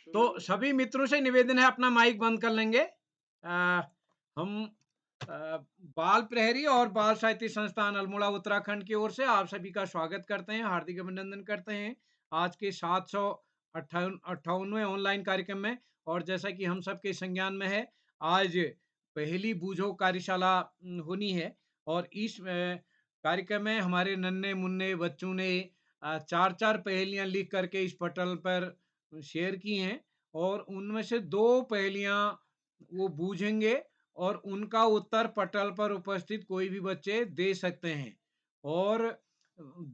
तो सभी मित्रों से निवेदन है अपना माइक बंद कर लेंगे। हम बाल प्रहरी और बाल साहित्य संस्थान अल्मोड़ा उत्तराखंड की ओर से आप सभी का स्वागत करते हैं, हार्दिक अभिनंदन करते हैं आज के 758वें ऑनलाइन कार्यक्रम में। और जैसा कि हम सबके संज्ञान में है, आज पहली बूझो कार्यशाला होनी है और इस कार्यक्रम में हमारे नन्हे मुन्ने बच्चों ने चार चार पहेलियां लिख करके इस पटल पर शेयर की हैं और उनमें से दो पहेलियां वो बूझेंगे और उनका उत्तर पटल पर उपस्थित कोई भी बच्चे दे सकते हैं। और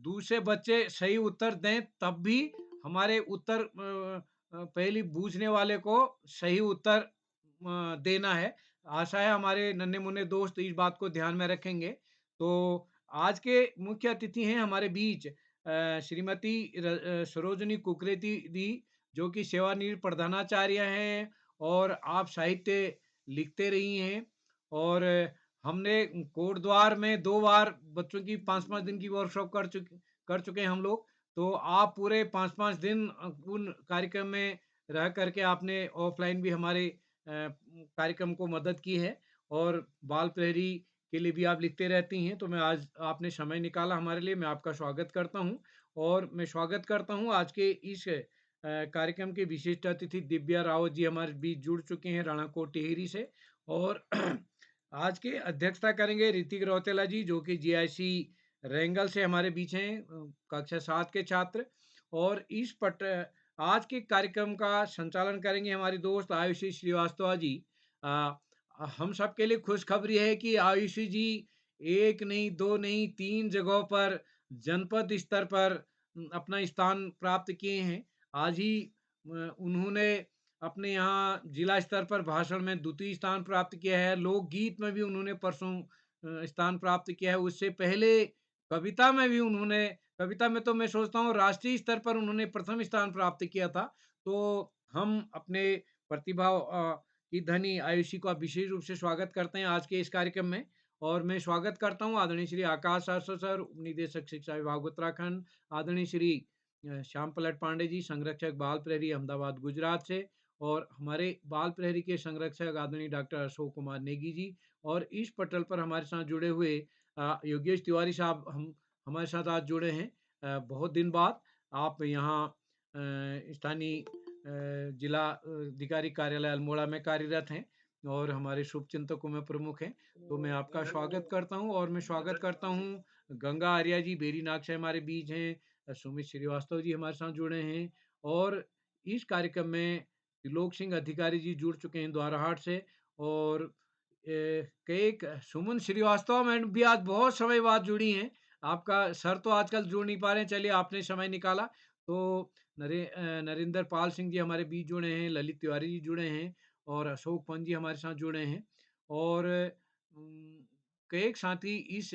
दूसरे बच्चे सही उत्तर दें तब भी हमारे उत्तर पहली बूझने वाले को सही उत्तर देना है। आशा है हमारे नन्हे मुन्ने दोस्त इस बात को ध्यान में रखेंगे। तो आज के मुख्य अतिथि हैं हमारे बीच श्रीमती सरोजनी कुकरेती दी, जो कि सेवानिवृत्त प्रधानाचार्य हैं और आप साहित्य लिखते रही हैं। और हमने कोटद्वार में 2 बार बच्चों की 5-5 दिन की वर्कशॉप कर चुके हैं हम लोग। तो आप पूरे 5-5 दिन उन कार्यक्रम में रह करके आपने ऑफलाइन भी हमारे कार्यक्रम को मदद की है और बाल प्रहरी के लिए भी आप लिखते रहती हैं। तो मैं आज आपने समय निकाला हमारे लिए, मैं आपका स्वागत करता हूँ। और मैं स्वागत करता हूँ आज के इस कार्यक्रम के विशिष्ट अतिथि दिव्या रावत जी हमारे बीच जुड़ चुके हैं राणाकोट टिहरी से। और आज के अध्यक्षता करेंगे ऋतिक रौतेला जी, जो कि जीआईसी रेंगल से हमारे बीच हैं, कक्षा 7 के छात्र। और आज के कार्यक्रम का संचालन करेंगे हमारी दोस्त आयुषी श्रीवास्तव जी। अ, हम सबके लिए खुशखबरी है कि आयुषी जी एक नहीं, दो नहीं, 3 जगहों पर जनपद स्तर पर अपना स्थान प्राप्त किए हैं। आज ही उन्होंने अपने यहाँ जिला स्तर पर भाषण में द्वितीय स्थान प्राप्त किया है। लोकगीत में भी उन्होंने परसों स्थान प्राप्त किया है। उससे पहले कविता में भी उन्होंने कविता में तो मैं सोचता हूँ राष्ट्रीय स्तर पर उन्होंने प्रथम स्थान प्राप्त किया था। तो हम अपने प्रतिभा की धनी आयुषी का विशेष रूप से स्वागत करते हैं आज के इस कार्यक्रम में। और मैं स्वागत करता हूँ आदरणीय श्री आकाश शास्त्री सर, उपनिदेशक शिक्षा विभाग उत्तराखंड, आदरणीय श्री श्याम पलट पांडे जी, संरक्षक बाल प्रहरी अहमदाबाद गुजरात से, और हमारे बाल प्रहरी के संरक्षक आदरणीय डॉक्टर अशोक कुमार नेगी जी। और इस पटल पर हमारे साथ जुड़े हुए योगेश तिवारी साहब हम हमारे साथ आज जुड़े हैं। बहुत दिन बाद आप यहाँ स्थानीय जिला अधिकारी कार्यालय अल्मोड़ा में कार्यरत हैं और हमारे शुभ चिंतकों में प्रमुख हैं। तो मैं आपका स्वागत करता हूँ और मैं स्वागत करता हूँ गंगा आर्या जी, बेरीनाग से हमारे बीच हैं, सुमित श्रीवास्तव जी हमारे साथ जुड़े हैं। और इस कार्यक्रम में त्रिलोक सिंह अधिकारी जी जुड़ चुके हैं द्वाराहाट से। और कई सुमन श्रीवास्तव मैडम भी आज बहुत समय बाद जुड़ी हैं। आपका सर तो आजकल जुड़ नहीं पा रहे हैं, चलिए आपने समय निकाला। तो नरेंद्र पाल सिंह जी हमारे बीच जुड़े हैं, ललित तिवारी जी जुड़े हैं और अशोक पंत जी हमारे साथ जुड़े हैं। और कई साथी इस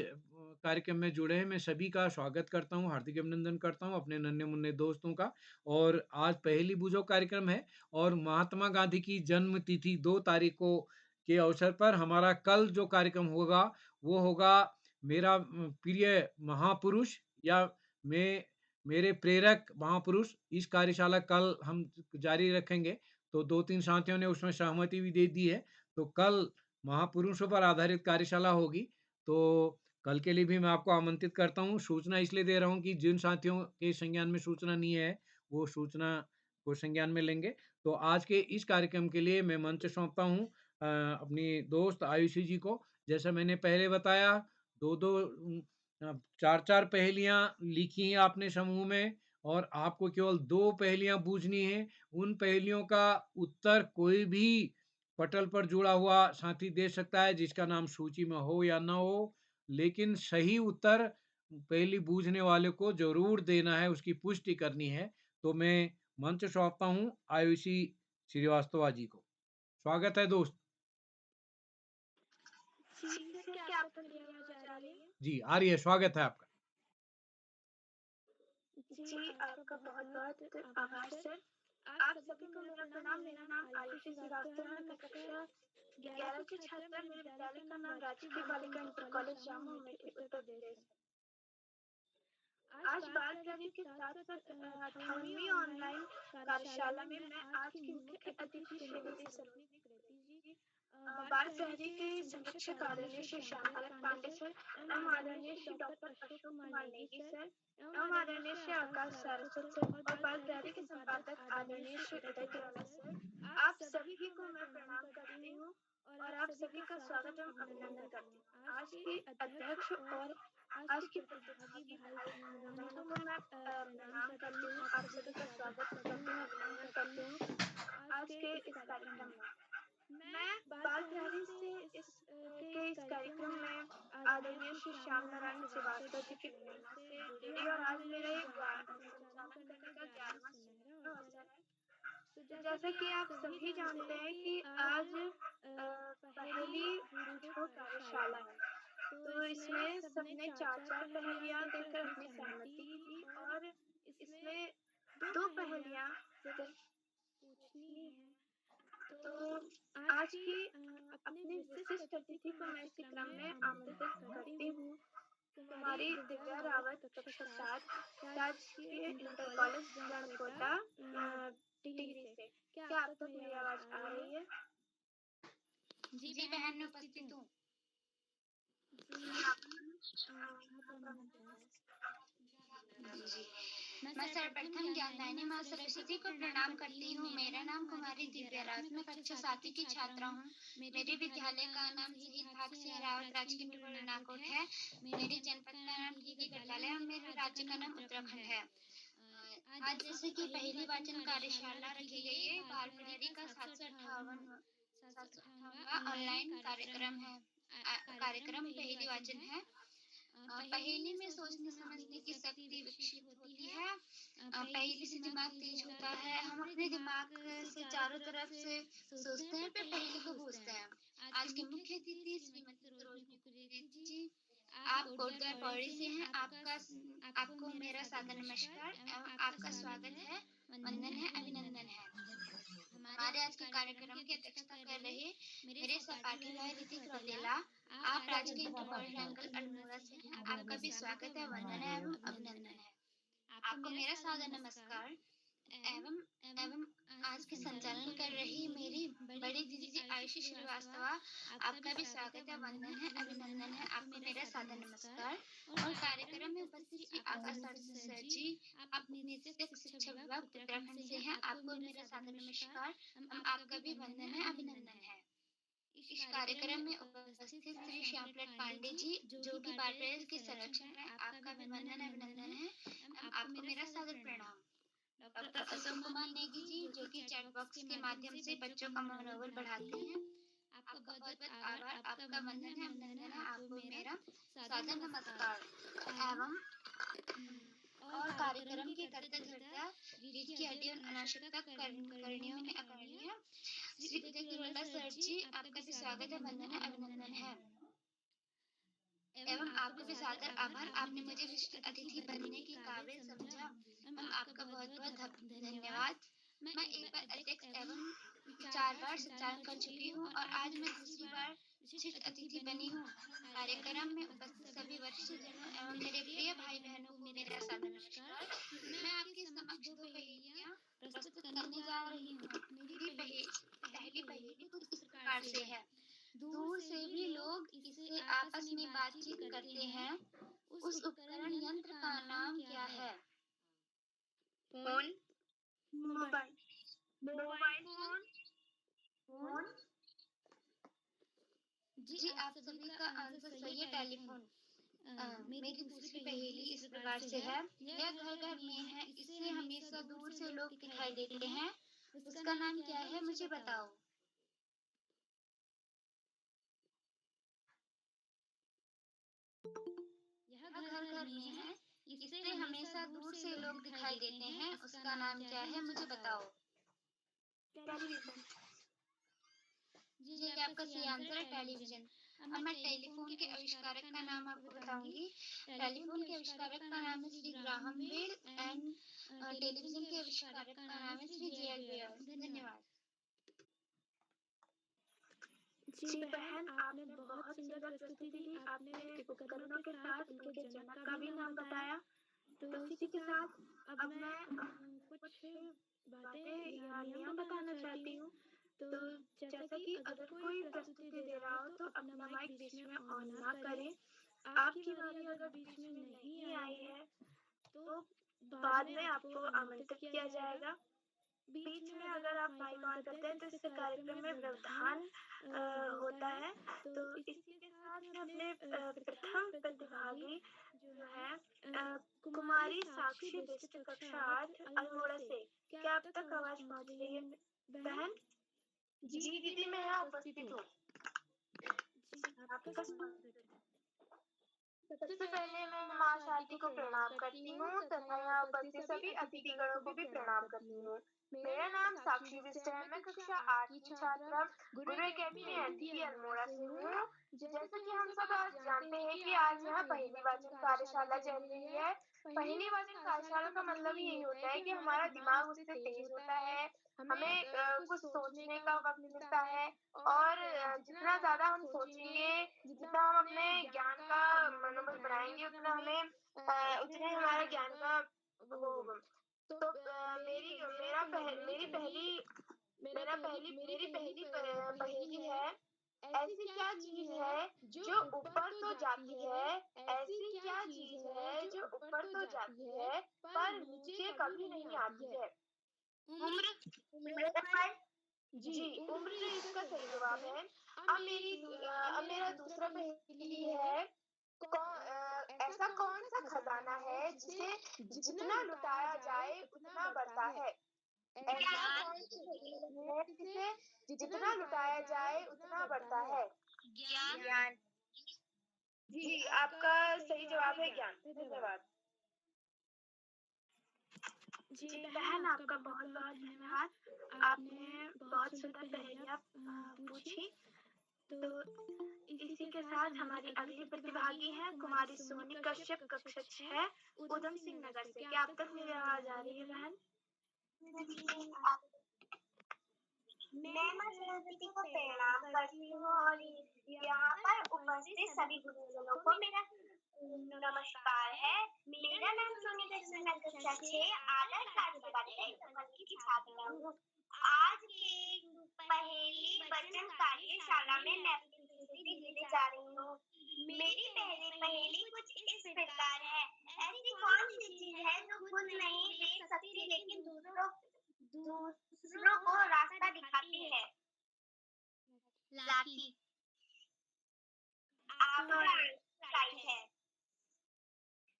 कार्यक्रम में जुड़े हैं। मैं सभी का स्वागत करता हूँ, हार्दिक अभिनंदन करता हूँ अपने नन्हे मुन्ने दोस्तों का। और आज पहली बूझो कार्यक्रम है और महात्मा गांधी की जन्म तिथि 2 तारीख को के अवसर पर हमारा कल जो कार्यक्रम होगा वो होगा मेरा प्रिय महापुरुष या मैं मेरे प्रेरक महापुरुष। इस कार्यशाला कल हम जारी रखेंगे। तो 2-3 साथियों ने उसमें सहमति भी दे दी है। तो कल महापुरुषों पर आधारित कार्यशाला होगी। तो कल के लिए भी मैं आपको आमंत्रित करता हूँ। सूचना इसलिए दे रहा हूँ कि जिन साथियों के संज्ञान में सूचना नहीं है, वो सूचना को संज्ञान में लेंगे। तो आज के इस कार्यक्रम के लिए मैं मंच सौंपता हूँ अपनी दोस्त आयुषी जी को। जैसा मैंने पहले बताया, 2-2 4-4 पहेलियाँ लिखी हैं आपने समूह में और आपको केवल 2 पहेलियाँ बूझनी हैं। उन पहेलियों का उत्तर कोई भी पटल पर जुड़ा हुआ साथी दे सकता है, जिसका नाम सूची में हो या ना हो। लेकिन सही उत्तर पहेली बूझने वाले को ज़रूर देना है, उसकी पुष्टि करनी है। तो मैं मंच सौंपता हूँ आयुषी श्रीवास्तव जी को। स्वागत है दोस्त। जी सर, क्या आपको मेरी आवाज आ रही है? जी, आ रही है, स्वागत है आपका। जी, आपका बहुत-बहुत आभार सर। आप सभी को मेरा प्रणाम। मेरा नाम आयुषी श्रीवास्तव है। मैं कक्षा 11 की छात्रा। मेरे विद्यालय का नाम राजकीय बालिका इंटर कॉलेज जामुन, अमेठी, उत्तर प्रदेश है। आज बाल प्रहरी के साथ-साथ 58वीं ऑनलाइन कार्यशाला में मैं आज की बाल प्रहरी के संरक्षक आदरणीय श्री श्यामलाल पांडे सर एवं आदरणीय श्री डॉक्टर अशोक कुमार नेगी सर एवं आदरणीय श्री आकाश सारस्वत सर और बाल प्रहरी के संपादक आदरणीय श्री उदय तिवारी सर, आप सभी को मैं प्रणाम करती हूँ और आप सभी का स्वागत एवं अभिनंदन करती हूँ। आज के अध्यक्ष और आज के प्रतिभागी भाई बहनों को मैं प्रणाम करती हूँ, आप सभी का स्वागत करती हूँ, अभिनंदन करती हूँ आज के इस कार्यक्रम में। मैं बाल प्रहरी से इस कार्यक्रम में आदरणीय श्री श्याम नारायण श्रीवास्तव जी की प्रेरणा से जुड़ी और आज मेरा ये संचालन करने का 11वां सुनहरा अवसर है। तो जैसा कि आप सभी जानते हैं कि आज पहेली पूछो कार्यशाला है, तो इसमें सबने 4-4 पहेलियां देकर अपनी सहमति दी और इसमें 2 पहेलियां सिर्फ पूछनी है। तो आज की अपने विशिष्ट अतिथि को मैं इसी क्रम में आमंत्रित करती हूँ, कुमारी दिव्या रावत कक्षा 7 राजकीय इंटर कॉलेज गणकोटा टिहरी से। क्या आप तक मेरी आवाज आ रही है? जी बहन, मैं उपस्थित हूँ। मैं सर्वप्रथम ज्ञानदायिनी माँ सरस्वती को प्रणाम करती हूँ। मेरा नाम कुमारी दिव्या रावत, मैं कक्षा 7 की छात्रा हूँ। मेरे विद्यालय का नाम शहीद भगत सिंह रावत राजकीय इंटर कॉलेज गणकोट है। मेरे जनपद का नाम टिहरी गढ़वाल और मेरे राज्य का नाम उत्तराखंड है। आज जैसे कि पहली वाचन कार्यशाला रखी गई है, बाल प्रहरी का 758वां ऑनलाइन कार्यक्रम है। कार्यक्रम पहली वाचन है। पहेली में सोचने समझने की शक्ति विकसित होती है। पहेली से दिमाग तेज होता है। हम अपने दिमाग से चारों तरफ से सोचते हैं, फिर पहेली को पूछते हैं। आज के मुख्य अतिथि श्रीमती रोशनी कुरेती जी, आप कोटद्वार पौड़ी से हैं। आपको मेरा सादर नमस्कार एवं आपका स्वागत है, वंदन है, अभिनंदन है। हमारे आज के कार्यक्रम की अध्यक्षता कर रहे मेरे सहपाठी भाई ऋतिक रौतेला, आप राजकीय इंटर कॉलेज अंकल अल्मोड़ा से हैं। आपका भी स्वागत है, वंदन है एवं अभिनंदन है। आपको मेरा सादर नमस्कार एवं आज के संचालन कर रही मेरी बड़ी दीदी जी आयुषी श्रीवास्तव, आपका भी स्वागत है, वंदन है, अभिनंदन है। आपको मेरा सादर नमस्कार। और कार्यक्रम में उपस्थित श्री आकाश सर जी, आप निदेशक शिक्षा विभाग उत्तराखंड से हैं। आपको मेरा सादर नमस्कार, आपका भी वंदन है, अभिनंदन है। इस कार्यक्रम में उपस्थित श्री श्यामलाल पांडे जी, जो कि बाल प्रहरी के संरक्षक हैं, आपका भी वंदन अभिनंदन है। आपको मेरा सादर प्रणाम। डॉक्टर अशोक कुमार नेगी जी, जो कि चैट बॉक्स के माध्यम से बच्चों का मनोबल बढ़ाते हैं, आपका बहुत बहुत आभार, आपका वंदन है, अभिनंदन है। आपको मेरा सादर नमस्कार एवं और कार्यक्रम के करते धरता रीढ़ की हड्डी और अनावश्यकता करणियों में अकरणीय श्री उदय तिवारी सर जी, आपका भी स्वागत है, वंदन है, अभिनंदन है। एवं आपका भी सादर आभार, आपने मुझे विशिष्ट अतिथि बनने की काबिल समझा। हम आपका बहुत बहुत धन्यवाद। मैं एक बार अध्यक्ष एवं 4 बार संचालन कर चुकी हूँ और आज मैं दूसरी बार विशिष्ट अतिथि बनी हूँ। कार्यक्रम में उपस्थित सभी वरिष्ठ जनों एवं मेरे प्रिय भाई बहनों को मेरा सादर नमस्कार। मैं आपके समक्ष 2 पहेलियां प्रस्तुत करने जा रही हूँ। मेरी पहली पहेली कुछ इस प्रकार से है। दूर से भी लोग इससे आपस में बातचीत करते हैं। उस उपकरण यंत्र का नाम क्या है? Phone, mobile phone. जी, आप सभी का आंसर सही है, टेलीफोन। मेरी दूसरी पहेली इस प्रकार से है। यह घर घर में है, इससे हमेशा दूर से लोग दिखाई देते हैं। उसका नाम क्या है, मुझे बताओ। यह घर घर में है, इससे हमेशा दूर से लोग दिखाई देते हैं। उसका नाम क्या है, मुझे बताओ। टेलीविजन। जी, आपका सही आंसर है, टेलीविजन। अब मैं टेलीफोन के आविष्कारक का नाम आपको बताऊंगी। टेलीफोन के आविष्कारक का नाम है Shri Graham Bell and television के आविष्कारक का नाम है श्री जे एल बेयर। धन्यवाद। जी बहन, आपने बहुत सुंदर प्रस्तुति दी। आपने उपकरणों के साथ उनके जनक का भी नाम बताया। तो इसी के साथ अब मैं कुछ बातें या नियम बताना चाहती हूँ। तो जैसा जैसा कि अगर कोई प्रस्तुति दे रहा हो तो अपना माइक बीच में ऑन ना करें। आपकी बारी अगर बीच में नहीं आई है तो बाद में आपको आमंत्रित किया जाएगा। बीच में अगर आप माइक ऑन करते हैं तो इससे कार्यक्रम में व्यवधान होता है। तो इसी के साथ में अपने प्रथम प्रतिभागी जो है कुमारी साक्षी बिष्ट कक्षा 8 अल्मोड़ा से। क्या आप तक आवाज पहुंच रही है बहन? जी दीदी, मैं यहाँ उपस्थित हूँ। आपका स्वागत है। सबसे पहले मैं माँ शारदी को प्रणाम करती हूँ तथा यहाँ उपस्थित सभी अतिथिगणों को भी प्रणाम करती हूँ। मेरा नाम साक्षी बिष्ट है। मैं कक्षा 8 की छात्रा गुरु एकेडमी एनटीपी अल्मोड़ा से हूँ। जैसा कि हम सब आज जानते हैं कि आज यहाँ पहेली वाचन कार्यशाला चल रही है। पहेली वाचन कार्यशाला का मतलब यही होता है कि हमारा दिमाग उससे तेज होता है, हमें कुछ सोचने का वक्त मिलता है और जितना ज्यादा हम सोचेंगे, जितना हम अपने ज्ञान का मनोबल बढ़ाएंगे, उतना हमारा ज्ञान का वो होगा। तो मेरी पहली पहेली है, ऐसी क्या चीज है जो ऊपर तो जाती है, ऐसी क्या चीज है जो ऊपर तो जाती है पर नीचे कभी नहीं आती है? उम्र। जी, उम्र इसका सही जवाब है। अब मेरा दूसरा पहेली है, ऐसा कौन सा खजाना है जिसे जितना लुटाया जाए उतना बढ़ता है? ऐसा कौन सा खजाना है जिसे जितना लुटाया जाए उतना बढ़ता है? ज्ञान। जी, आपका सही जवाब है ज्ञान। धन्यवाद। जी बहन, आपका बहुत बहुत धन्यवाद। आपने बहुत सुंदर पहेलियाँ पूछी। तो इसी के साथ हमारी अगली प्रतिभागी है कुमारी सोनी कश्यप कक्षा 6 उधम सिंह नगर से। क्या आप तक मेरी आवाज आ रही है बहन? मैं माँ सरस्वती को प्रणाम करती हूँ और यहाँ पर उपस्थित सभी गुरुजनों को मेरा नमस्कार है। मेरा नाम सोनी कश्यप, मैं कक्षा 6 आदर्श राजकीय बालिका की छात्रा हूँ। आज की पहेली वचन कार्यशाला में मैं अपनी प्रस्तुति देने जा रही हूँ। मेरी पहली पहेली कुछ इस प्रकार है, ऐसी कौन सी चीज है जो खुद नहीं देख सकती लेकिन दूसरों को रास्ता दिखाती है? लाठी। आपका राइट है।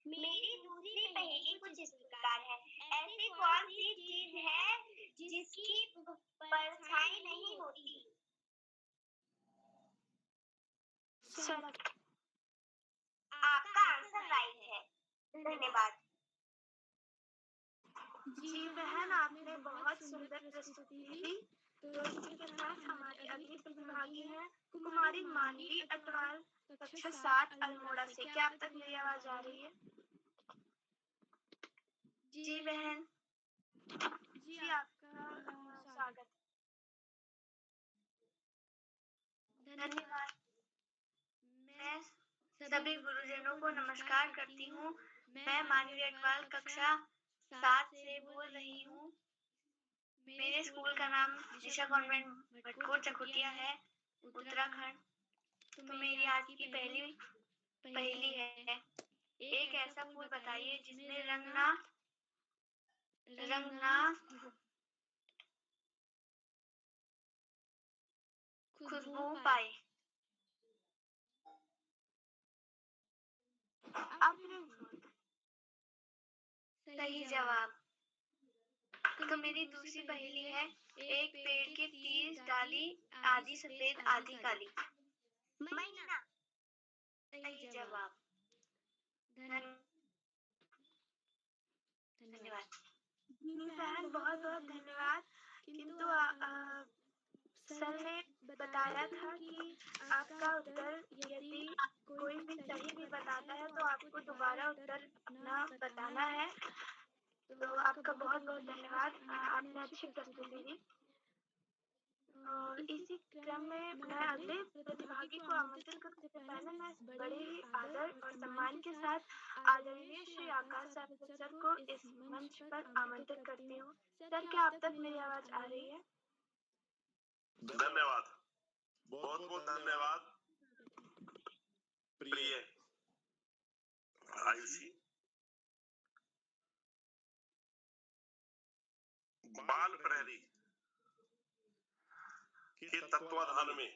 मेरी दूसरी पहेली कुछ इस प्रकार है, ऐसी कौन सी चीज है जिसकी परछाई नहीं होती? सड़क। आपका आंसर राइट है। धन्यवाद। जी बहन, आपने बहुत सुंदर प्रस्तुति दी। तो इसी के साथ हमारी अगली प्रतिभागी है कुमारी मानवी अटवाल कक्षा 7 अल्मोड़ा से। क्या आप तक मेरी आवाज आ रही है? जी बहन। जी, आपका स्वागत। धन्यवाद। मैं सभी गुरुजनों को नमस्कार करती हूँ। मैं मानवी अटवाल कक्षा 7 से बोल रही हूँ। मेरे स्कूल का नाम दिशा कॉन्वेंट भटकोट चकुटिया है, उत्तराखंड। तो मेरी आज की पहली पहेली है, एक ऐसा फूल बताइए जिसमें रंग ना खुशबू पाए। सही जवाब। तो मेरी दूसरी पहेली है, एक पेड़ की 30 डाली, आधी सफेद आधी काली। महीना। सही जवाब। धन्यवाद। जी बहन, बहुत बहुत धन्यवाद। किंतु सर ने बताया था कि आपका उत्तर यदि कोई भी सही भी बताता है तो आपको दोबारा उत्तर अपना बताना है। तो आपका बहुत बहुत धन्यवाद। आपने अच्छी प्रस्तुति दी। और इसी क्रम में मैं अगले प्रतिभागी को आमंत्रित करने से पहले मैं बड़े ही आदर और सम्मान के साथ आदरणीय श्री आकाश साहब सर को इस मंच पर आमंत्रित करती हूँ। सर, क्या आप तक मेरी आवाज आ रही है? धन्यवाद। बहुत बहुत धन्यवाद प्रिय आयुषी। बाल प्रहरी के तत्वाधान में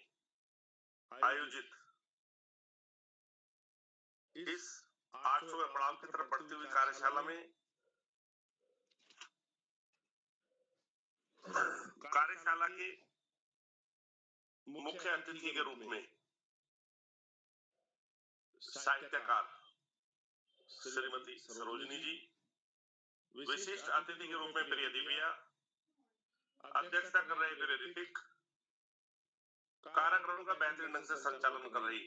आयोजित इस 800वें पड़ाव की तरफ बढ़ती हुई कार्यशाला में कार्यशाला के मुख्य अतिथि के रूप में साहित्यकार श्रीमती सरोजनी जी, विशिष्ट अतिथि के रूप में प्रिय दिव्या, अध्यक्षता कर रहे प्रिय ऋतिक, कार्यक्रम का बेहतरीन ढंग से संचालन कर रही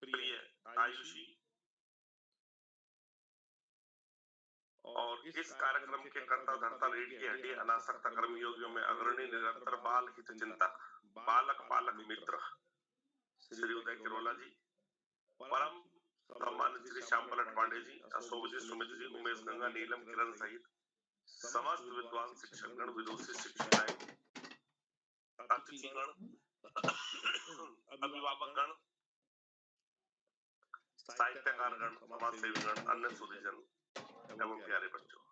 प्रिय आयुषी और इस कार्यक्रम के कर्ता धर्ता रीढ़ की हड्डी अनासक्त कर्मयोगियों में अग्रणी निरंतर बाल हित चिंतक बालक पालक मित्र श्री उदय किरोला जी, परम सम्मानित श्री श्याम पलट पांडे जी, अशोक जी, सुमित जी, उमेश गंगा, नीलम किरण सहित समस्त विद्वान शिक्षकगण, विदुषी शिक्षिकाएं, अतिथिगण, अभिभावकगण, साहित्यकारगण, समाज सेवीगण, अन्य सुधीजन एवं प्यारे बच्चों,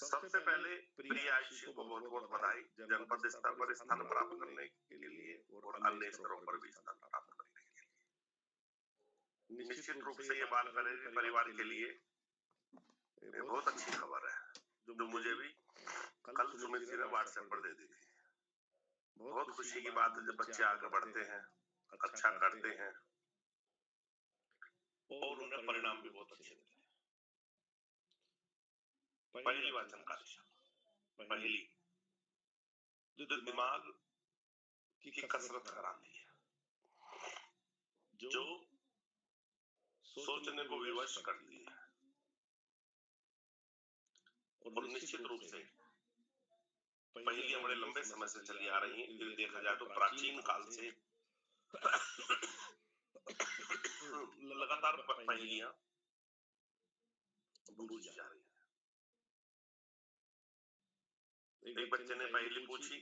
सबसे पहले प्रिय आयुषी को बहुत बहुत बधाई जनपद स्तर पर स्थान प्राप्त करने के लिए और अन्य स्तरों पर भी स्थान प्राप्त करने के लिए। निश्चित रूप से ये बाल प्रहरी परिवार के लिए बहुत अच्छी खबर है, जो मुझे भी कल सुमित जी ने व्हाट्सएप पर दे दी थी। बहुत खुशी की बात है जब बच्चे आगे बढ़ते हैं, अच्छा करते हैं और उन्हें परिणाम भी बहुत अच्छे मिलते हैं। पहली वाचन कार्यशाला, पहली जो दिमाग की कसरत कराती है, जो सोचने को विवश करती है और निश्चित रूप से पहली हमारे लंबे समय से चली आ रही है। यदि देखा जाए तो प्राचीन काल से लगातार पहेलियां पूछी जा रही है। एक बच्चे ने पहेली पूछी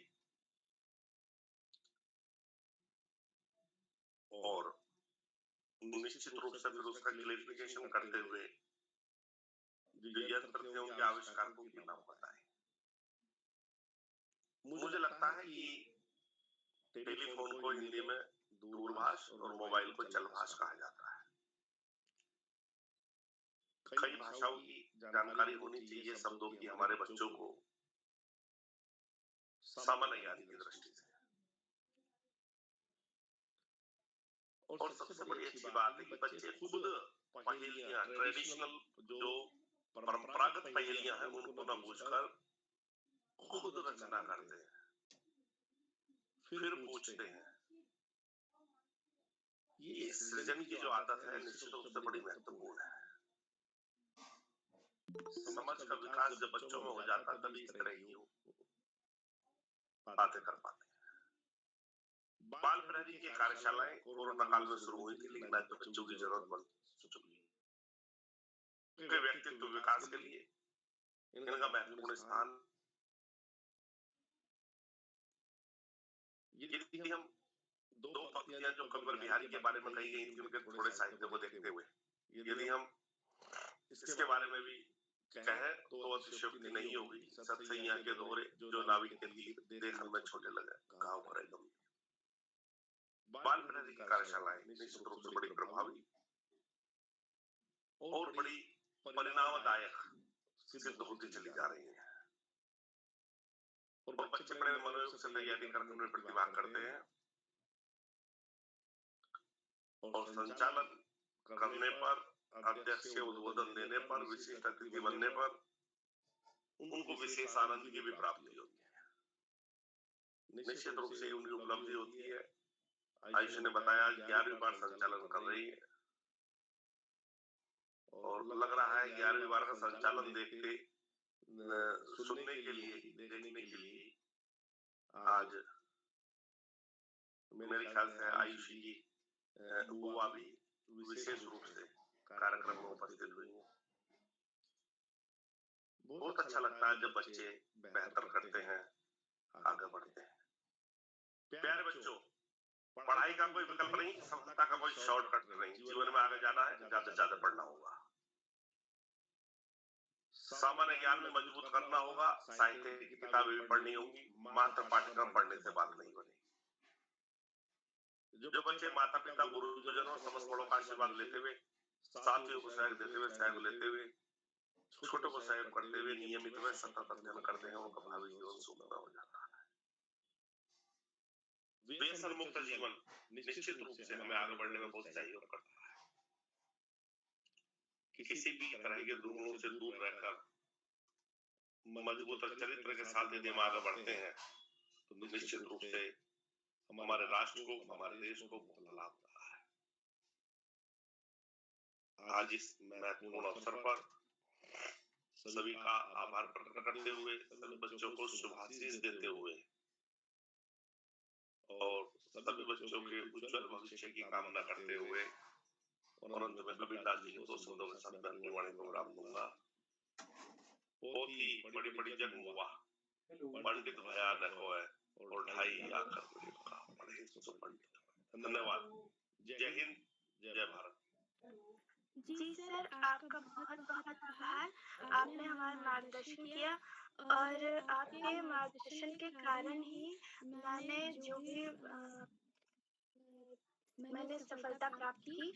और निश्चित रूप से फिर उसका क्लैरिफिकेशन करते हुए जो यंत्र थे उनके आविष्कारकों के नाम बताए। मुझे लगता है कि टेलीफोन को हिंदी में दूरभाष और मोबाइल को चलभाष कहा जाता है। कई भाषाओं की जानकारी होनी चाहिए शब्दों की हमारे बच्चों को सामान्य ज्ञान की दृष्टि से। और सबसे बड़ी अच्छी बात है कि बच्चे खुद पहेलियां, ट्रेडिशनल जो परंपरागत पहेलियां हैं उनको न पूछकर खुद रचना करते हैं, फिर पूछते हैं। ये सृजन की जो आदत है निश्चित रूप से बड़ी महत्वपूर्ण है। समझ का विकास जब बच्चों में हो जाता है तभी इस तरह की बातें कर पाते हैं। बाल प्रहरी की कार्यशालाएं कोरोना काल में शुरू हुई थी, लेकिन आज तो बच्चों की जरूरत बन चुकी है। उनके व्यक्तित्व विकास के लिए इनका महत्वपूर्ण स्थान। यदि हम दो पंक्तियां जो कविवर बिहारी के बारे में कही गई थी उनके थोड़े साहित्य को देखते हुए यदि हम इसके बारे में भी कहें तो अतिशयोक्ति नहीं होगी। सतसैया के दोहरे जो नाविक के तीर देखन में छोटे लगे घाव भरे गंभीर। बाल प्रहरी की कार्यशालाएं निश्चित रूप से बड़ी प्रभावी और बड़ी परिणामदायक सिद्ध होती चली जा रही है और बच्चे बड़े मनोयोग से तैयारी करके उनमें प्रतिभाग करते हैं और संचालन करने पर, अध्यक्ष के उद्बोधन देने पर, विशिष्ट अतिथि बनने पर उनको विशेष आनंद की भी प्राप्ति होती है। निश्चित रूप से उनकी उपलब्धि होती है। आयुषी ने बताया 11वीं बार संचालन कर रही है और लग रहा है 11वीं बार का संचालन देखते सुनने के लिए, देखने के लिए आज मेरे ख्याल से आयुषी की बुआ भी विशेष रूप से कार्यक्रम में उपस्थित हुई है। बहुत अच्छा लगता है जब बच्चे बेहतर करते हैं, आगे बढ़ते हैं। पढ़ाई का कोई विकल्प नहीं, सफलता का कोई शॉर्टकट नहीं। जीवन में आगे जाना है, ज्यादा से ज्यादा पढ़ना होगा, सामान्य ज्ञान में मजबूत करना होगा, साहित्य की किताबें भी पढ़नी होंगी, मात्र पाठ्यक्रम पढ़ने से बात नहीं बनेगी। जो बच्चे माता पिता गुरुजनों समस्त बड़ों का आशीर्वाद लेते हुए, साथियों को सहयोग देते हुए, सहयोग लेते हुए, छोटों को सहयोग करते हुए नियमित में सतत अध्ययन करते हैं, उनका भावी जीवन सुखमय हो जाता है। व्यसन मुक्त जीवन निश्चित रूप से हमें आगे बढ़ने में बहुत सहयोग करता है। किसी भी तरह के दुर्गुणों से दूर रहकर मजबूत चरित्र के साथ यदि हम आगे बढ़ते हैं तो निश्चित रूप से हमारे राष्ट्र को, हमारे देश को बहुत लाभ होता है। आज इस महत्वपूर्ण अवसर पर सभी का आभार प्रकट करते हुए, सभी बच्चों को शुभाशीष देते हुए और सभी बच्चों के उज्जवल भविष्य की कामना करते हुए और अंत में कबीरदास जी के 2 शब्दों के साथ मैं अपनी वाणी को विराम दूंगा। बहुत ही बड़ी बड़ी जग हुआ, पंडित भया न होए और ढाई आकर बड़े सुपंडित। धन्यवाद। जय हिंद, जय भारत। जी सर, आपका बहुत बहुत आभार। आपने हमारा मार्गदर्शन किया और आपके मार्गदर्शन के कारण ही मैंने जो भी मैंने सफलता प्राप्त की,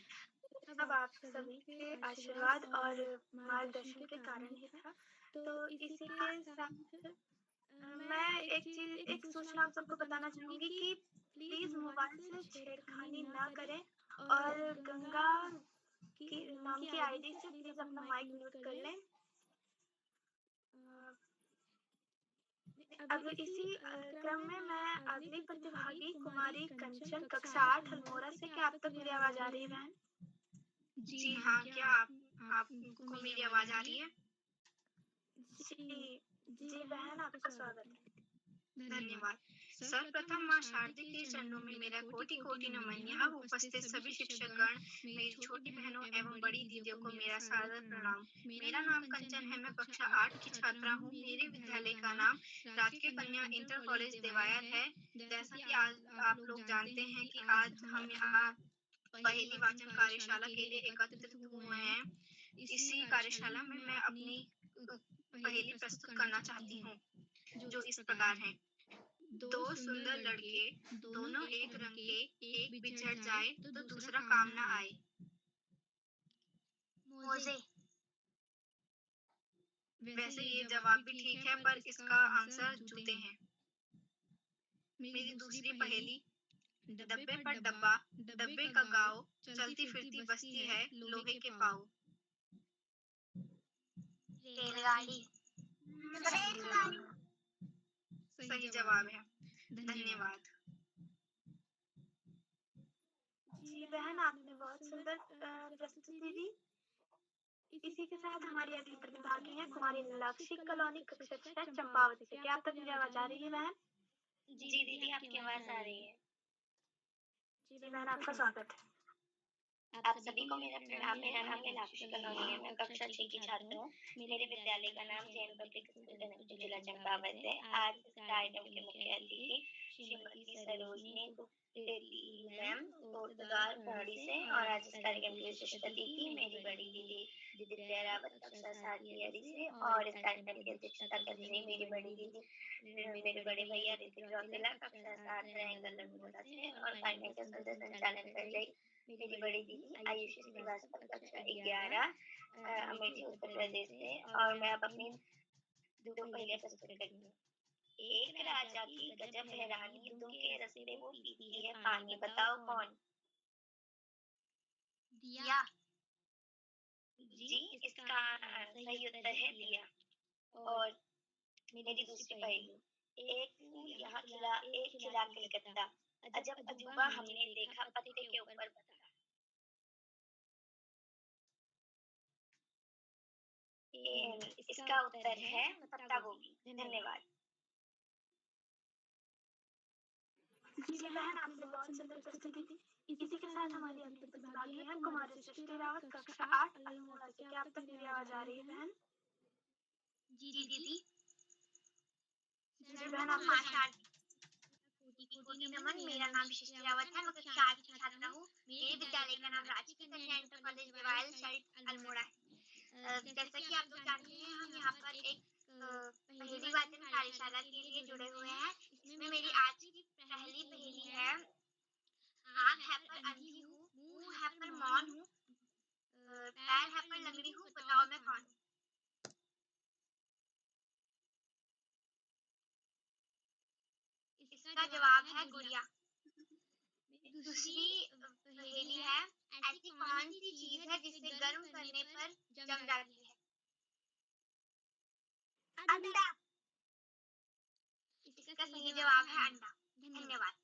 सब आप सभी के आशीर्वाद और मार्गदर्शन के कारण ही था। तो इसी के साथ मैं एक सूचना आप सबको बताना चाहूंगी कि प्लीज मोबाइल से छेड़खानी ना करें और गंगा की नाम की आईडी से प्लीज अपना माइक म्यूट कर लें। अब इसी क्रम में मैं अगली प्रतिभागी कुमारी कंचन कक्षा 8 अल्मोड़ा से, क्या आप तक मेरी आवाज आ रही है बहन? जी हाँ, क्या आपको मेरी आवाज आ रही है? जी बहन, आपका स्वागत है। धन्यवाद। सर्वप्रथम माँ शारदा के चरणों में मेरा कोटि कोटि नमन। यहाँ उपस्थित सभी शिक्षकगण, मेरी छोटी बहनों एवं बड़ी दीदियों को मेरा सादर प्रणाम। मेरा नाम कंचन है, मैं कक्षा 8 की छात्रा हूँ। मेरे विद्यालय का नाम राजकीय कन्या इंटर कॉलेज देवायर है। जैसा कि आज आप लोग जानते हैं कि आज हम यहाँ पहेली वाचन कार्यशाला के लिए एकत्रित हुए हैं। इसी कार्यशाला में मैं अपनी पहेली प्रस्तुत करना चाहती हूँ, जो इस प्रकार है। 2 सुंदर लड़के, दोनों एक रंग के, एक बिछड़ जाए तो दूसरा काम ना आए। मोजे। वैसे ये जवाब भी ठीक है, पर इसका आंसर जूते हैं। मेरी दूसरी पहेली। डब्बे पर डब्बा, डब्बे का गाँव, चलती फिरती बस्ती है, लोहे के पाँव। रेलगाड़ी। सही जवाब है। धन्यवाद। जी बहन, आपने बहुत सुंदर प्रस्तुति दी। इसी के साथ हमारी अगली प्रतिभागी है कुमारी नीलाक्षी कॉलोनी कक्षा 6 चंपावती से, क्या आप तक मेरी आवाज आ रही है बहन? जी दीदी, आपकी आवाज आ रही है। जी बहन, आपका स्वागत है। आप सभी को मेरा प्रणाम। मेरा नाम नीलाक्षी कॉलोनी है, मैं कक्षा 6 की छात्र हूँ। मेरे विद्यालय का नाम जैन पब्लिक स्कूल टनकपुर जिला चंपावत है। आज इस कार्यक्रम के मुख्य अतिथि श्रीमती सरोजनी मैम कोटद्वार पौड़ी से, और आज इस कार्यक्रम की विशिष्ट अतिथि मेरी बड़ी दीदी दिव्या रावत कक्षा 7 से, और इस कार्यक्रम की अध्यक्षता कर रही मेरी बड़ी दीदी मेरे बड़े भैया ऋतिक रौतेला कक्षा 7 रायगढ़ अल्मोड़ा से, और कार्यक्रम का संचालन कर रही मेरी बड़ी दीदी आयुषी श्रीवास्तव कक्षा 11 अमेठी उत्तर प्रदेश से। और मैं अब अपनी 2 पहेलियां प्रस्तुत करती हूँ। एक राजा की गजब है रानी, दुम के रस्ते वो पीती है पानी, बताओ कौन? दिया। जी, इसका सही उत्तर है दिया। और मेरी दूसरी पहेली। एक फूल यहाँ खिला, एक खिला कलकत्ता, अजब अजूबा हमने देखा पत्ते के ऊपर बता। इसका उत्तर है पत्ता गोभी। धन्यवाद। जी बहन, आपने बहुत सुंदर प्रस्तुति दी। इसी के साथ हमारी अगली प्रतिभागी है कुमारी सृष्टि रावत कक्षा 8 अल्मोड़ा से, क्या आप तक मेरी आवाज आ रही है बहन? जी दीदी। जी बहन, आपका माँ शारदा कोटि नमन। मेरा नाम सृष्टि रावत है, मैं कक्षा 8 की छात्रा हूँ। मेरे विद्यालय का नाम राजकीय कन्या इंटर कॉलेज देवायल साइड अल्मोड़ा है। जैसा कि आप लोग जानते हैं, हम यहाँ पर एक पहेली वाचन कार्यशाला के लिए जुड़े हुए हैं। इसमें मेरी आज की पहली पहेली है, आँख है पर अंधी हूँ, मुँह है पर मौन हूँ, पैर है पर लंगड़ी हूँ, बताओ मैं कौन हूँ? इसका जवाब है गुड़िया। दूसरी पहेली है, ऐसी कौन सी चीज है जिसे गर्म करने पर जम जाती है? अंडा। इसका सही जवाब है अंडा। धन्यवाद।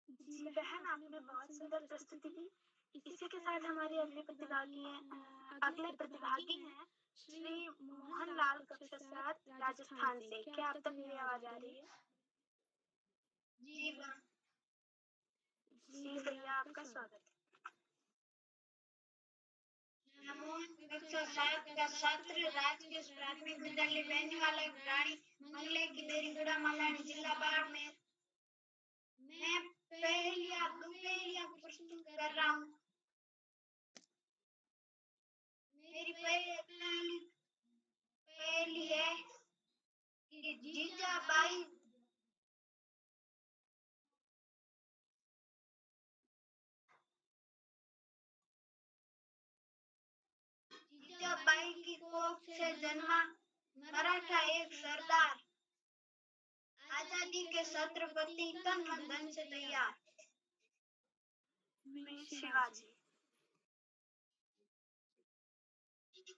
जी बहन, आपने बहुत सुंदर प्रस्तुति दी। इसी के साथ हमारे अगले प्रतिभागी हैं श्री मोहन लाल, कक्षा 7 राजस्थान से। क्या आप तक मेरी आवाज आ रही है? जी बहन। जी भैया, आपका स्वागत है। कक्षा 7 का छात्र राजकीय प्राथमिक विद्यालय बेनीवाला रानी मंगले की देरीगुड़ा मलानी जिला बाड़मेर। मैं दो पहेलियां प्रस्तुत कर रहा हूँ। मेरी पहेली है कि जीजाबाई की कोख से जन्मा मराठा एक सरदार, आजादी के छत्रपति, तन मन धन से तैयार। वीर शिवाजी।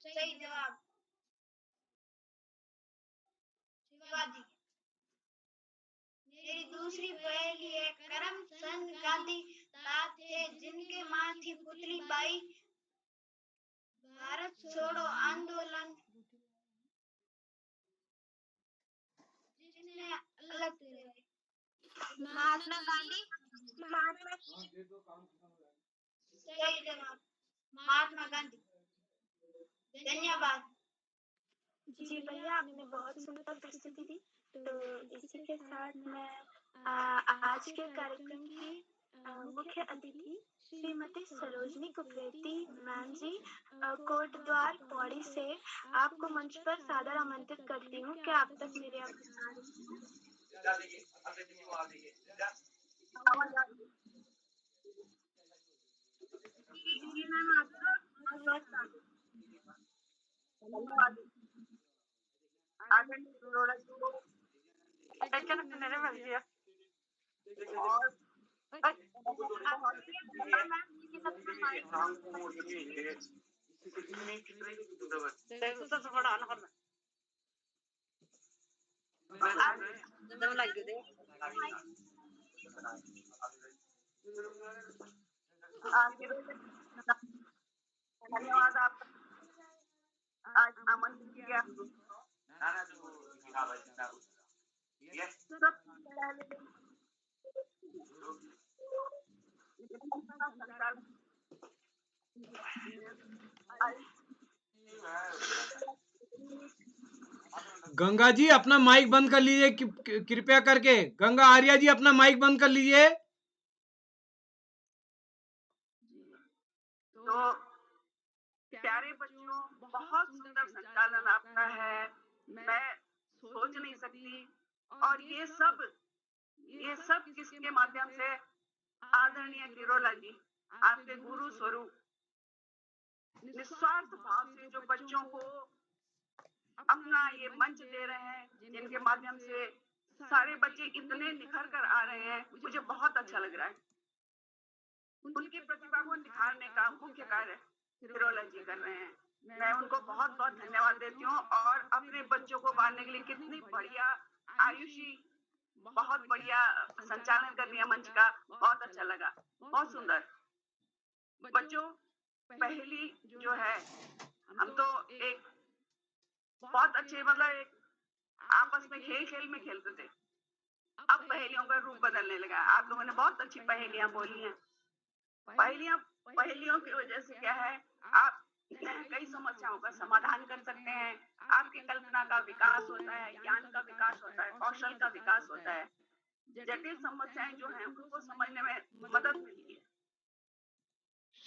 सही जवाब शिवाजी। मेरी दूसरी पहेली है, करमचंद गांधी ताज थे जिनके मां थी पुतली बाई, भारत छोड़ो आंदोलन जिसने अलग थे। महात्मा गांधी। सही जवाब महात्मा गांधी। धन्यवाद। जी भैया, आपने बहुत सुंदर प्रस्तुति दी। तो इसी के साथ मैं आज के कार्यक्रम की मुख्य अतिथि श्रीमती सरोजनी कुपरेती मैम जी, कोट द्वार पौड़ी से आपको मंच पर सादर आमंत्रित करती हूँ। क्या आप तक मेरी जी मैम, आपका बहुत धन्यवाद। आदरणीय बड़ौदा जी को सेक्शन में मेरे मिल गया और धन्यवाद आपका आज आमंत्रित किया। सब पहले गंगा जी अपना माइक बंद कर लीजिए कृपया करके। गंगा आर्या जी अपना माइक बंद कर लीजिए। तो प्यारे बच्चों, बहुत सुंदर संचालन आपका है, मैं सोच नहीं सकती। और ये सब किसके माध्यम से? आदरणीय किरोला जी, आपके गुरु स्वरूप निस्वार्थ भाव से जो बच्चों को अपना ये मंच दे रहे हैं, जिनके माध्यम से सारे बच्चे इतने निखर कर आ रहे हैं, मुझे बहुत अच्छा लग रहा है। उनकी प्रतिभा को निखारने का मुख्य कार्य किरोला जी कर रहे हैं। मैं उनको बहुत बहुत धन्यवाद देती हूँ। और अपने बच्चों को बांधने के लिए कितनी बढ़िया आयुषी, बहुत बढ़िया संचालन कर दिया मंच का, बहुत अच्छा लगा, बहुत सुंदर। बच्चों, पहली जो है, हम तो एक बहुत अच्छे, मतलब एक आपस में खेल में खेलते थे, अब पहेलियों का रूप बदलने लगा। आप लोगों ने बहुत अच्छी पहेलियां बोली हैं। पहेलियों की वजह से क्या है, आप कई समस्याओं का समाधान कर सकते हैं। आपकी कल्पना का विकास होता है, ज्ञान का विकास होता है, कौशल का विकास होता है। जटिल समस्याएं जो हैं उनको समझने में मदद मिली है।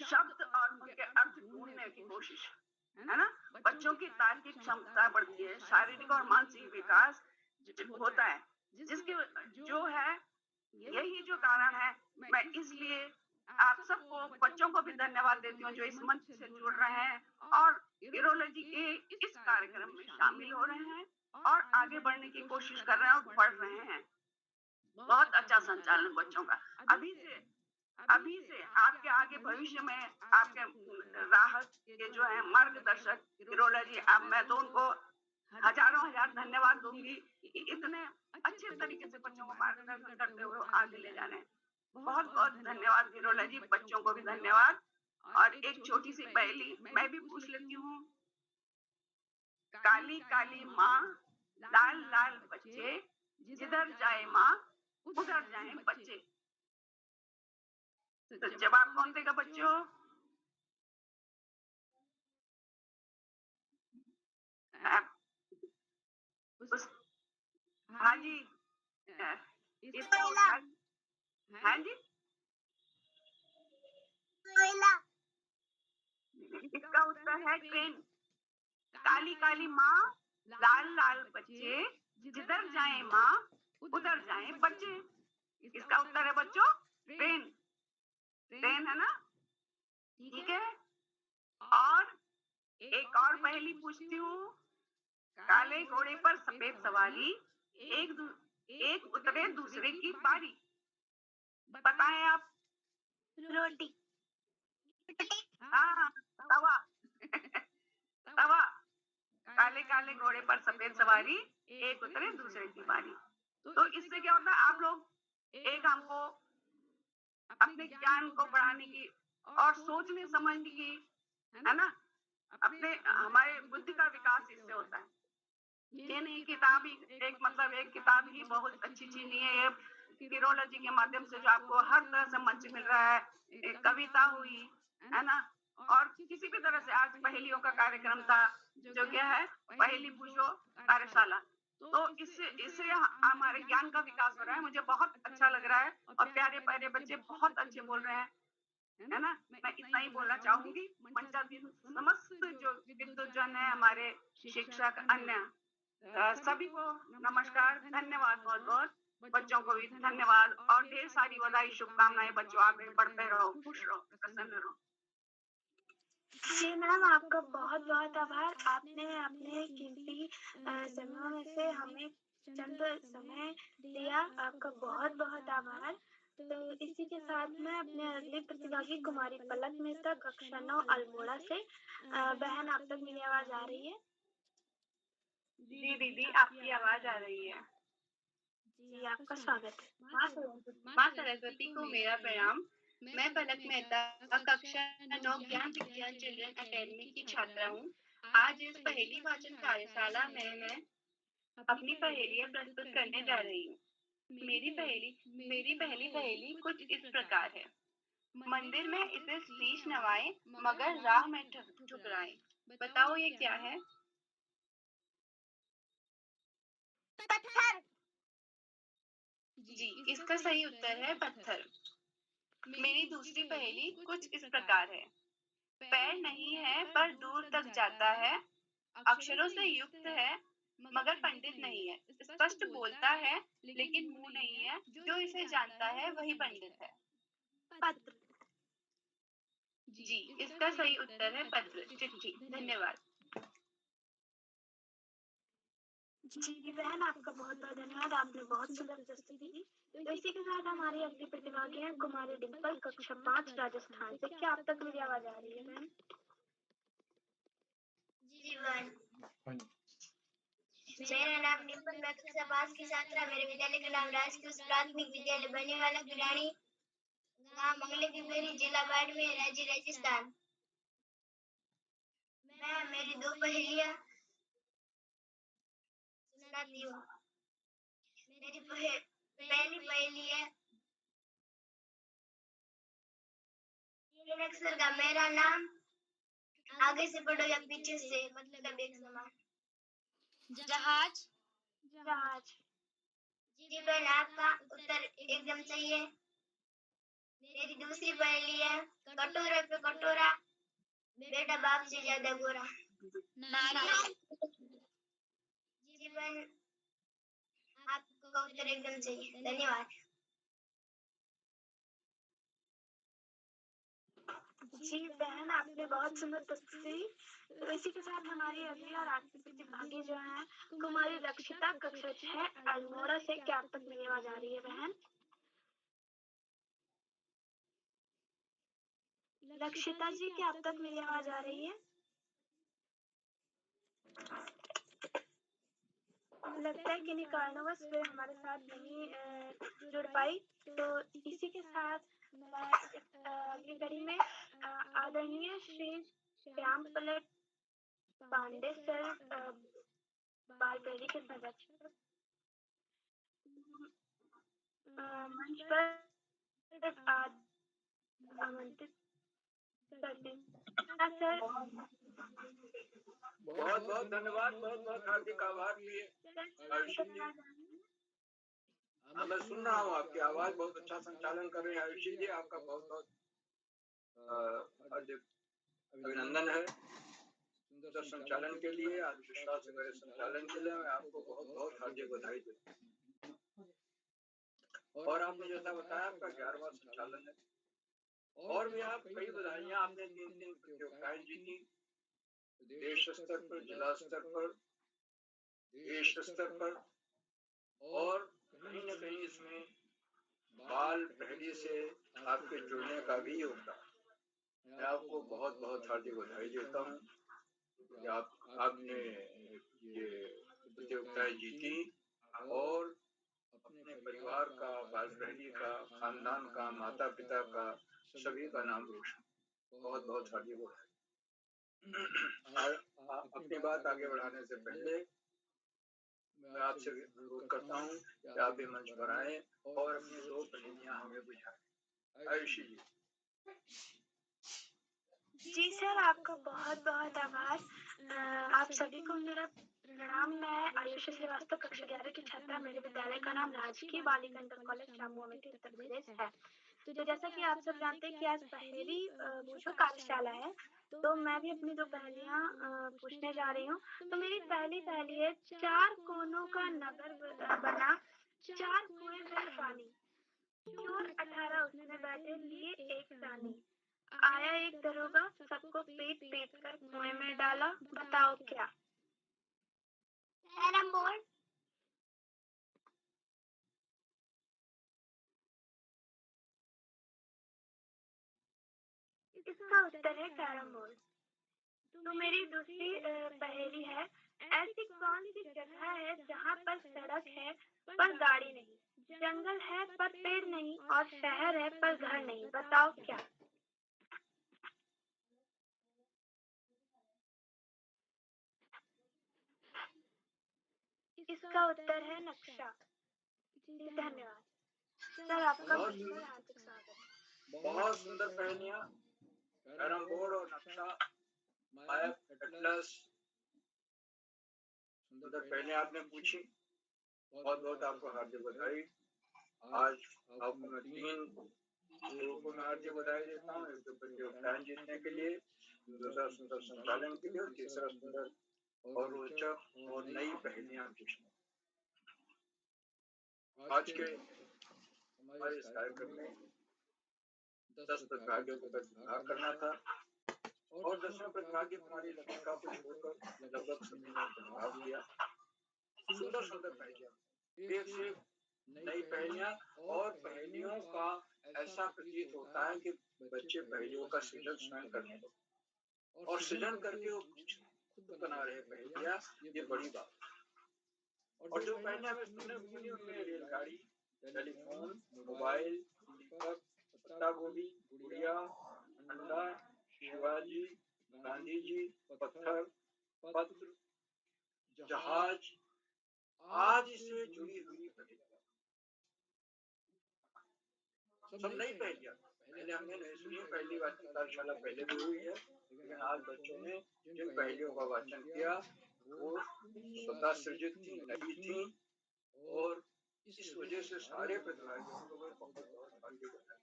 शब्द और उनके अर्थ ढूंढने की कोशिश, है ना। बच्चों की तार्किक क्षमता बढ़ती है, शारीरिक और मानसिक विकास होता है, जिसके जो है यही जो कारण है। मैं इसलिए आप सबको बच्चों को भी धन्यवाद देती हूँ जो इस मंच से जुड़ रहे हैं और यूरोलॉजी के इस कार्यक्रम में शामिल हो रहे हैं और आगे बढ़ने की कोशिश कर रहे हैं और पढ़ रहे हैं। बहुत अच्छा संचालन बच्चों का। अभी से आपके आगे भविष्य में आपके राह के जो है मार्गदर्शक यूरोलॉजी, अब मैं तो उनको हजारों हजार धन्यवाद दूंगी कि इतने अच्छे तरीके से बच्चों को मार्गदर्शन करते हुए आगे ले जा रहे हैं। बहुत बहुत धन्यवाद यूरोलॉजी, बच्चों को भी धन्यवाद। और एक छोटी सी पहेली मैं भी पूछ लेती हूँ। काली काली माँ, लाल लाल बच्चे, जिधर जाए माँ उधर जाए बच्चे। तो जवाब कौन देगा बच्चों? हाँ जी, इसका उत्तर, हाँ जी, इसका उत्तर है ट्रेन। काली काली माँ, लाल लाल बच्चे, जिधर जाए माँ उधर जाए बच्चे। इसका उत्तर है बच्चों ट्रेन। ट्रेन है ना, ठीक है। और एक और पहेली पूछती हूँ। काले घोड़े पर सफेद सवारी, एक उतरे दूसरे की बारी। बताएं आप। रोटी। हाँ, तवा। तवा। काले काले घोड़े पर सफेद सवारी, एक उतरे दूसरे की बारी। तो इससे क्या होता है, आप लोग एक हमको अपने ज्ञान को बढ़ाने की और सोचने समझने की, है ना, अपने हमारे बुद्धि का विकास इससे होता है। ये नहीं किताब ही एक मतलब एक किताब ही बहुत अच्छी चीज नहीं है। ये यूरोलॉजी के माध्यम से जो आपको हर तरह से मंच मिल रहा है, एक कविता हुई, है ना, और किसी भी तरह से आज पहेलियों का कार्यक्रम था जो क्या है पहेली पूछो कार्यशाला। तो इससे हमारे ज्ञान का विकास हो रहा है। मुझे बहुत अच्छा लग रहा है और प्यारे प्यारे बच्चे बहुत अच्छे बोल रहे हैं, है ना। मैं इतना ही बोलना चाहूंगी। मंचाधीन समस्त जो विद्वजन है, हमारे शिक्षक, अन्य सभी को नमस्कार, धन्यवाद बहुत बहुत। बच्चों को भी धन्यवाद और ढेर सारी बधाई, शुभकामनाएं। बच्चों आगे बढ़ते रहो, खुश रहो, प्रसन्न रहो। जी मैम, आपका बहुत बहुत आभार। आपने अपने कीमती समय में से हमें चंद समय दिया, आपका बहुत बहुत आभार। तो इसी के साथ में अपने अगली प्रतिभागी कुमारी पलक मेहता, कक्षा 9 अल्मोड़ा से। बहन, आप तक मेरी आवाज आ रही है? जी दीदी, आपकी आवाज आ रही है। जी, आपका स्वागत है। माँ सरस्वती को मेरा प्रणाम। मैं पलक मेहता, कक्षा 9 ज्ञान विज्ञान चिल्ड्रन अकेडमी की छात्रा हूँ। आज इस पहेली वाचन कार्यशाला में मैं अपनी पहेलियाँ प्रस्तुत करने जा रही हूँ। मेरी पहली पहेली कुछ इस प्रकार है। मंदिर में इसे शीश नवाए, मगर राह में ठुकराए। बताओ ये क्या है? पत्थर। जी, इसका सही उत्तर है पत्थर। मेरी दूसरी पहेली कुछ इस प्रकार है। पैर नहीं है पर दूर तक जाता है, अक्षरों से युक्त है मगर पंडित नहीं है। स्पष्ट बोलता है लेकिन मुंह नहीं है, जो इसे जानता है वही पंडित है। पत्र। जी, इसका सही उत्तर है पत्र, चिट्ठी। धन्यवाद। जी बहन, आपका बहुत बहुत धन्यवाद। आपने बहुत सुंदर प्रस्तुति दी। तो इसी के साथ हमारी अगली प्रतिभागी हैं कुमारी डिम्पल, कक्षा 5 राजस्थान से। क्या आप तक मेरी आवाज आ रही है बहन? जी बहन, मेरा नाम डिम्पल, मैं कक्षा 5 की छात्रा। मेरे विद्यालय का नाम राजकीय प्राथमिक विद्यालय बनीवाला गिरानी, गाँव मंगले की बेरी, जिला बाड़मेर, राज्य राजस्थान। मैं मेरी दो पहेलियाँ सुनाती हूँ। मेरी पहली पहेली है, तीन अक्षर का मेरा नाम, आगे से पढ़ो या पीछे से, मतलब एक समान। जहाज। जहाज। जी बहन, आपका उत्तर एकदम सही है। मेरी दूसरी पहेली है, कटोरे पे कटोरा, बेटा बाप से ज्यादा गोरा। नारियल। जी बहन, आपका उत्तर एकदम सही है। धन्यवाद। जी बहन, आपने बहुत सुंदर प्रस्तुति दी। तो इसी के साथ हमारी अगली और आखिरी प्रतिभागी जो है कुमारी लक्षिता, कक्षा 6 अल्मोड़ा से, क्या आप तक मेरी आवाज आ रही है बहन? लक्षिता जी, क्या आप तक मेरी आवाज आ रही है? लगता है किन्हीं कारणवश वे हमारे साथ नहीं जुड़ पाई। तो इसी के साथ मैं अगली कड़ी में आदरणीय श्री श्याम पलट पांडे सर, बाल प्रेरी के संरक्षक, मंच पर आमंत्रित करती हूँ। सर, बहुत बहुत धन्यवाद, बहुत बहुत हार्दिक आभार प्रिय आयुषी जी। हाँ, मैं सुन रहा हूँ, आपकी आवाज बहुत अच्छा संचालन कर रहे हैं आयुषी जी। आपका बहुत बहुत हार्दिक अभिनंदन है सुंदर संचालन के लिए, आत्मविश्वास से भरे संचालन के लिए मैं आपको बहुत बहुत हार्दिक बधाई देता हूँ। और आपने जैसा बताया आपका 11वां संचालन है, और भी आप कई बधाइयाँ, आपने 3 प्रतियोगिताएं जीती, देश स्तर पर, जिला स्तर पर, देश स्तर पर, और कहीं न कहीं इसमें बाल प्रहरी से आपके जुड़ने का भी योगदान। मैं आपको बहुत बहुत हार्दिक बधाई देता हूँ कि आपने ये प्रतियोगिताएं जीती और अपने परिवार का, बाल प्रहरी का, खानदान का, माता पिता का, सभी का नाम रोशन। बहुत बहुत हार्दिक बधाई। अपनी बात आगे बढ़ाने से पहले मैं आपसे अनुरोध करता हूँ कि आप ये मंच पर आए और अपनी 2 पहेलियां हमें बुझाएं। आयुषी जी। जी सर, आपका बहुत बहुत आभार। आप सभी को मेरा प्रणाम। मैं आयुषी श्रीवास्तव, कक्षा 11 की छात्रा। मेरे विद्यालय का नाम राजकीय बालिका इंटर कॉलेज शामू अमेठी, उत्तर प्रदेश है। तो जैसा कि आप सब जानते हैं कि आज पहेली पूछो कार्यशाला है, तो मैं भी अपनी 2 पहेलियां पूछने जा रही हूँ। तो मेरी पहली पहेली है, 4 कोनों का नगर बना, 4 कुएं में पानी, चोर 18 उसमें बैठे, लिए एक रानी, आया एक दरोगा, सबको पीट पीट कर कुएं में डाला, बताओ क्या? Carrom board. इसका उत्तर है कैरम बोर्ड। तो मेरी दूसरी पहेली है, ऐसी कौन सी जगह है जहाँ पर सड़क है पर गाड़ी नहीं, जंगल है पर पेड़ नहीं, और शहर है पर घर नहीं, बताओ क्या? इसका उत्तर है नक्शा। जी धन्यवाद सर, आपका मंच पर हार्दिक स्वागत। बहुत सुंदर पहेलियां, कैरम बोर्ड और नक्शा, मैप, एटलस, सुंदर पहेलियां आपने पूछी। बहुत बहुत आपको हार्दिक बधाई। आज आपको मैं 3 लोगों को हार्दिक बधाई देता हूँ, एक तो प्रतियोगिताएं जीतने के लिए, दूसरा सुंदर संचालन के लिए, और तीसरा सुंदर और रोचक और नई पहेलियां पूछने। आज के हमारे इस कार्यक्रम में 10 प्रतिभागियों को प्रतिभाग करना था, और 10वें प्रतिभागी हमारी लक्षिका को छोड़कर लगभग सभी ने प्रतिभाग किया। सुंदर सुंदर पहेलियां, एक से नई पहेलियां, और पहेलियों का ऐसा प्रतीत होता है कि बच्चे पहेलियों का सृजन स्वयं करने लगे, और सृजन करके वो खुद बना रहे पहेलियां, ये बड़ी बात। और जो पहेलियां हमें सुनने को मिली उनमें रेलगाड़ी, टेलीफोन, मोबाइल, दीपक, पत्ता गोभी, गुड़िया, अंडा, शिवाजी, गांधी जी, पत्थर, पत्र, जहाज आदि से जुड़ी हुई पहेलियां, सब नई पहेलियां। पहले हमने नहीं सुनी, पहली बार की कार्यशाला पहले भी हुई है, लेकिन आज बच्चों ने जिन पहेलियों का वाचन किया वो स्वतः सृजित थी, नई थी, और इस सारे प्रतिभागियों को मैं बहुत बहुत हार्दिक बधाई।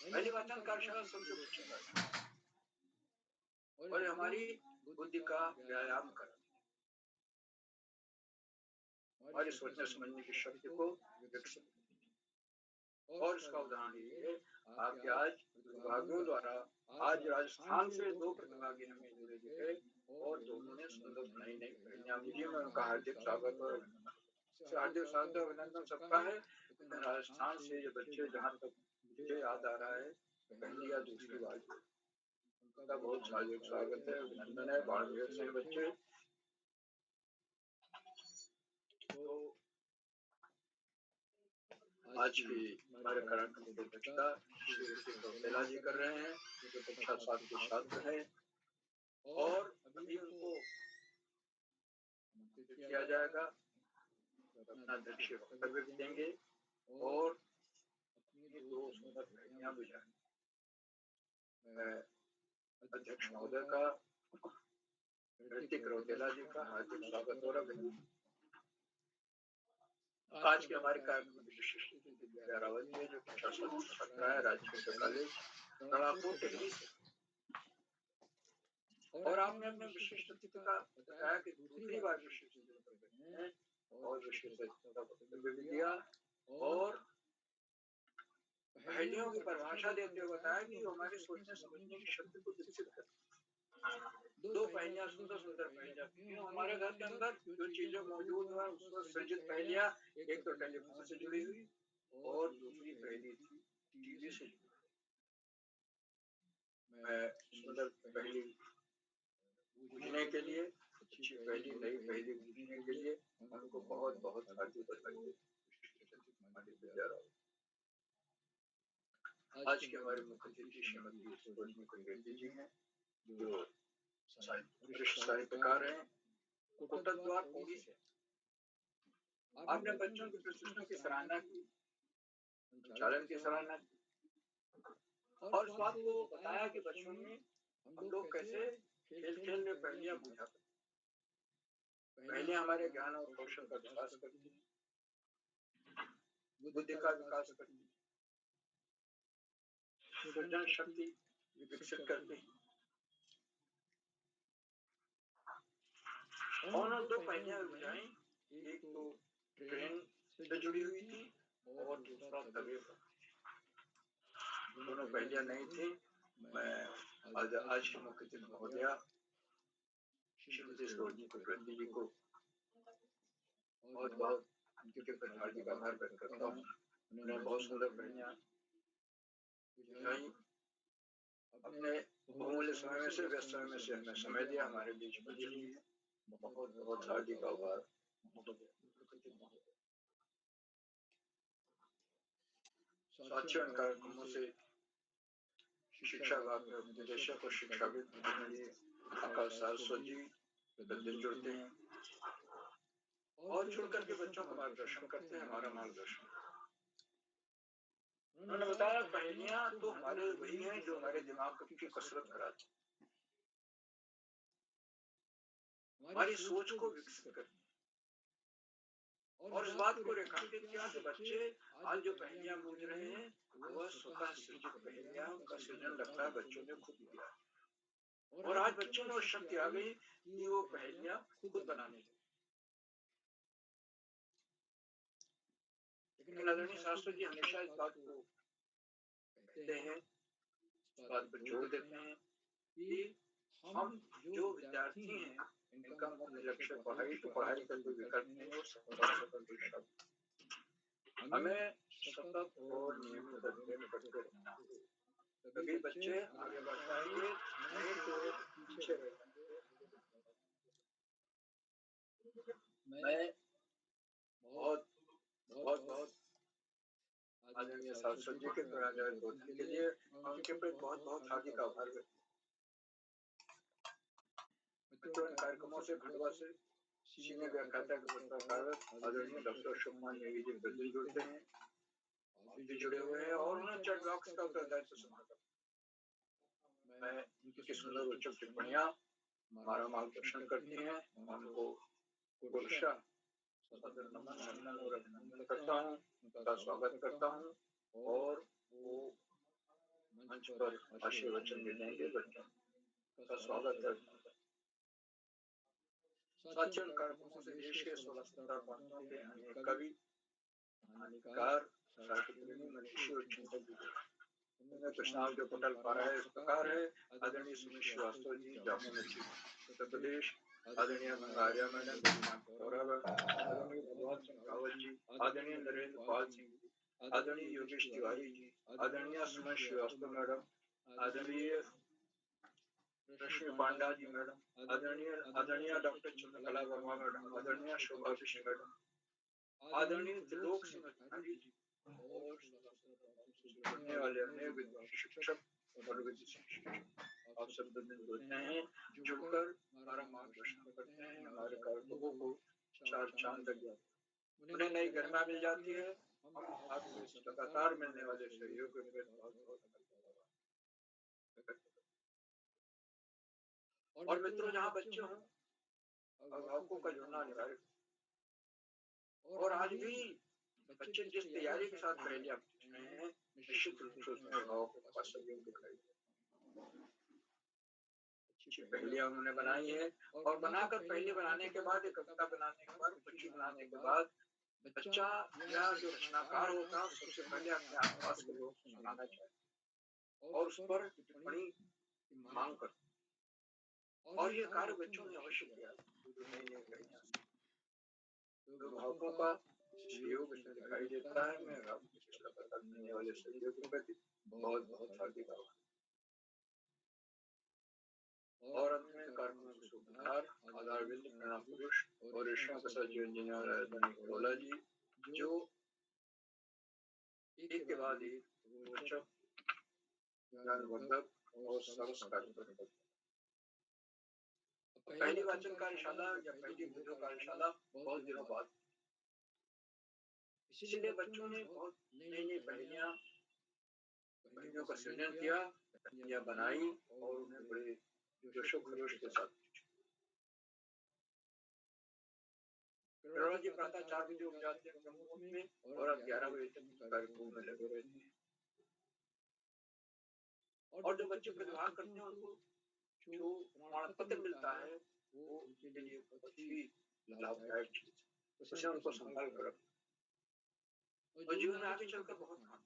पहली वाचन कार्यशाला सबसे अच्छी बात है और हमारी बुद्धि का व्यायाम कर हमारी सोचने समझने की शक्ति को विकसित और इसका उदाहरण ये आपके आज प्रतिभागियों द्वारा आज राजस्थान से 2 प्रतिभागी हमें जुड़े दिखे और दोनों ने सुंदर नई नई पहेलियां बुझी। मैं उनका हार्दिक स्वागत और हार्दिक स्वागत और अभिनंदन सबका है। राजस्थान से ये बच्चे जहाँ तक मुझे याद आ रहा है पहली या दूसरी बार उनका बहुत हार्दिक स्वागत है, अभिनंदन है। बाड़मेर से बच्चे तो आज की हमारे कार्यक्रम की अध्यक्षता श्री रौतेला जी कर रहे हैं, जो कक्षा 7 के छात्र हैं और अभी उनको किया जाएगा, अपना अध्यक्ष वक्तव्य देंगे और अपनी 2 सुंदर पहेलियां बुझाएंगे। मैं अध्यक्ष महोदय का ऋतिक रौतेला जी का हार्दिक स्वागत और अभिनंदन। आज के हमारे कार्यक्रम में विशिष्ट दिव्या रावत जी जो कक्षा 7 छात्रा है राजकीय कॉलेज गणापुर टिहरी से और आपने अपने विशिष्ट का बताया कि दूसरी बार विशिष्ट हैं और विशिष्ट भी दिया और पहेलियों की परिभाषा देते हुए बताया कि हमारे सोचने समझने की शक्ति को विकसित कर 2 पहेलियां सुंदर सुंदर पहेलियां थी हमारे घर के अंदर जो चीजें मौजूद है उसको सृजित पहेलियां, एक तो टेलीफोन से जुड़ी हुई और दूसरी पहेली थी टीवी से जुड़ी। मैं सुंदर पहेली बुझने के लिए अच्छी पहेली नई पहेली बुझने के लिए उनको बहुत बहुत हार्दिक बधाई। आज के हमारे मुख्य अतिथि श्रीमती सुवर्णी कुलरेड्डी जी हैं जो वरिष्ठ साहित्यकार हैं, कोटद्वार पौड़ी से। आपने बच्चों की प्रशिक्षण की सराहना की, संचालन की सराहना की और इस बात को बताया कि बच्चों में हम लोग कैसे खेल खेल में पहेलियां बुझा सकते हैं। पहेलियां हमारे ज्ञान और कौशल का विकास करती हैं, बुद्धि का विकास करती हैं, सृजन शक्ति विकसित करती हैं। उन्होंने 2 पहेलियां बुझाई, एक तो ट्रेन से जुड़ी हुई थी और दूसरा तवे पर। दोनों पहेलियां नहीं थी। मैं आज के मुख्य अतिथि महोदया श्रीमती सुवर्णी कुलरेड्डी जी को बहुत बहुत उनके प्रति हार्दिक आभार व्यक्त करता हूँ। उन्होंने बहुत सुंदर पहेलियां बुझाई, अपने बहुमूल्य समय में से व्यस्त समय में से हमें समय दिया, हमारे बीच मौजूद है। बहुत बहुत हार्दिक आभार। साथियों इन कार्यक्रमों से शिक्षा विभाग में निदेशक और शिक्षाविद आकाश सारस्वत जी प्रतिदिन जुड़ते हैं और जुड़ करके बच्चों का मार्गदर्शन करते हैं, हमारा मार्गदर्शन। उन्होंने बताया पहेलियां तो हमारे वही हैं जो हमारे दिमाग की कसरत कराती हैं, हमारी सोच को विकसित करती हैं और इस बात को रेखांकित किया कि बच्चे आज जो पहेलियां बूझ रहे हैं वह स्वतः सृजित पहेलियां का सृजन लगता है बच्चों ने खुद किया और आज बच्चों में शक्ति आ गई कि वो पहेलियां खुद बनाने लगे। लेकिन आदरणीय शास्त्री जी हमेशा इस बात को कहते हैं, इस बात पर जोर देते हैं कि हम जो विद्यार्थी हैं इनका मुख्य लक्ष्य पढ़ाई तो पढ़ाई का कोई विकल्प नहीं और सफल हमें सतत और नियमित अध्ययन करते रहना है, तभी बच्चे आगे बढ़ पाएंगे, नहीं तो पीछे रहेंगे। मैं बहुत बहुत बहुत आदरणीय सारस्वत जी के बोधन के लिए उनके प्रति बहुत बहुत हार्दिक आभार व्यक्त। मित्रों इन कार्यक्रमों से खंडवा से सीनियर व्याख्याता के पत्रकार आदरणीय डॉक्टर अशोक कुमार नेगी जी प्रतिदिन जुड़ते हैं, आप भी जुड़े हुए हैं और उन्होंने चैट बॉक्स का उत्तरदायित्व संभाला। मैं उनकी सुंदर रोचक टिप्पणियां हमारा मार्गदर्शन करती हैं, उनको पुरुषा सदर नमन नमन और अभिनंदन करता हूँ, उनका स्वागत करता हूँ और वो मंच पर आशीर्वचन देंगे बच्चों का स्वागत है। सचल कार्यक्रमों से देश के 16-17 प्रांतों के अनेक कवि, कहानीकार, साहित्य प्रेमी, मनीषी और चिंतक भी उनमें कुछ नाम जो पटल पा रहा है इस प्रकार है। आदरणीय सुनील श्रीवास्तव जी, जामुन उत्तर प्रदेश। आदरणीय गंगारिया मैडम, गौरव। आदरणीय भगवत सिंह रावत जी, आदरणीय नरेंद्र पाल सिंह जी, आदरणीय योगेश तिवारी जी, आदरणीय सुमन श्रीवास्तव मैडम, आदरणीय रश्मि पांडा जी मैडम, आदरणीय डॉक्टर चंद्रकला वर्मा मैडम, आदरणीय शोभा कृष्ण मैडम, आदरणीय त्रिलोक सिंह अधिकारी जी और सुनने वाले अनेक विद्वान शिक्षक और विद्युत शिक्षक आप सब दिन होते हैं, जुड़कर हमारा मार्गदर्शन करते हैं, हमारे कार्यक्रमों को चार चांद लग जाते हैं, उन्हें नई गरिमा मिल जाती है। हम आपको इस लगातार मिलने वाले सहयोग के लिए बहुत धन्यवाद। और मित्रों, जहाँ बच्चे हों अभिभावकों का जुड़ना अनिवार्य और आज भी बच्चे जिस तैयारी के साथ पहले आप पूछ रहे हैं, निश्चित रूप से उसमें अभिभावकों का सहयोग दिखाई देता है। अच्छी पहेलियां उन्होंने बनाई है और बनाकर पहले बनाने के बाद, एक कविता बनाने के बाद, पच्ची बनाने के बाद बच्चा या जो रचनाकार होता है सबसे पहले अपने आसपास के लोग सुनाना चाहिए और उस पर टिप्पणी की मांग करता और ये कार्य बच्चों ने अवश्य किया। अभिभावकों का सहयोग इसमें दिखाई देता है। मैं आपको लगातार मिलने वाले सहयोग के प्रति बहुत बहुत हार्दिक आभार और अपने कार्यक्रम के सूत्रधार आधारविंद प्रणाम पुरुष और ईश्वर प्रसाद जी इंजीनियर करोला जी, जो एक के बाद एक रोचक, ज्ञानवर्धक और सरस कार्यक्रम करते हैं। पहली वाचन कार्यशाला या पहली वीडियो कार्यशाला बहुत दिनों बाद, इसीलिए बच्चों ने बहुत नई नई पहेलियों का सृजन किया या बनाई और उन्हें बड़े जोशो खरोश के साथ करोला जी प्रातः 4 बजे उठ जाते हैं क्रमों में और अब 11 बजे तक कार्यक्रम में लगे रहते हैं और जो बच्चे प्रतिभाग करते हैं उनको जो प्रमाण पत्र मिलता है वो उनके लिए बहुत ही लाभदायक चीज है। उसे उनको संभाल कर और जीवन में आगे चलकर बहुत काम।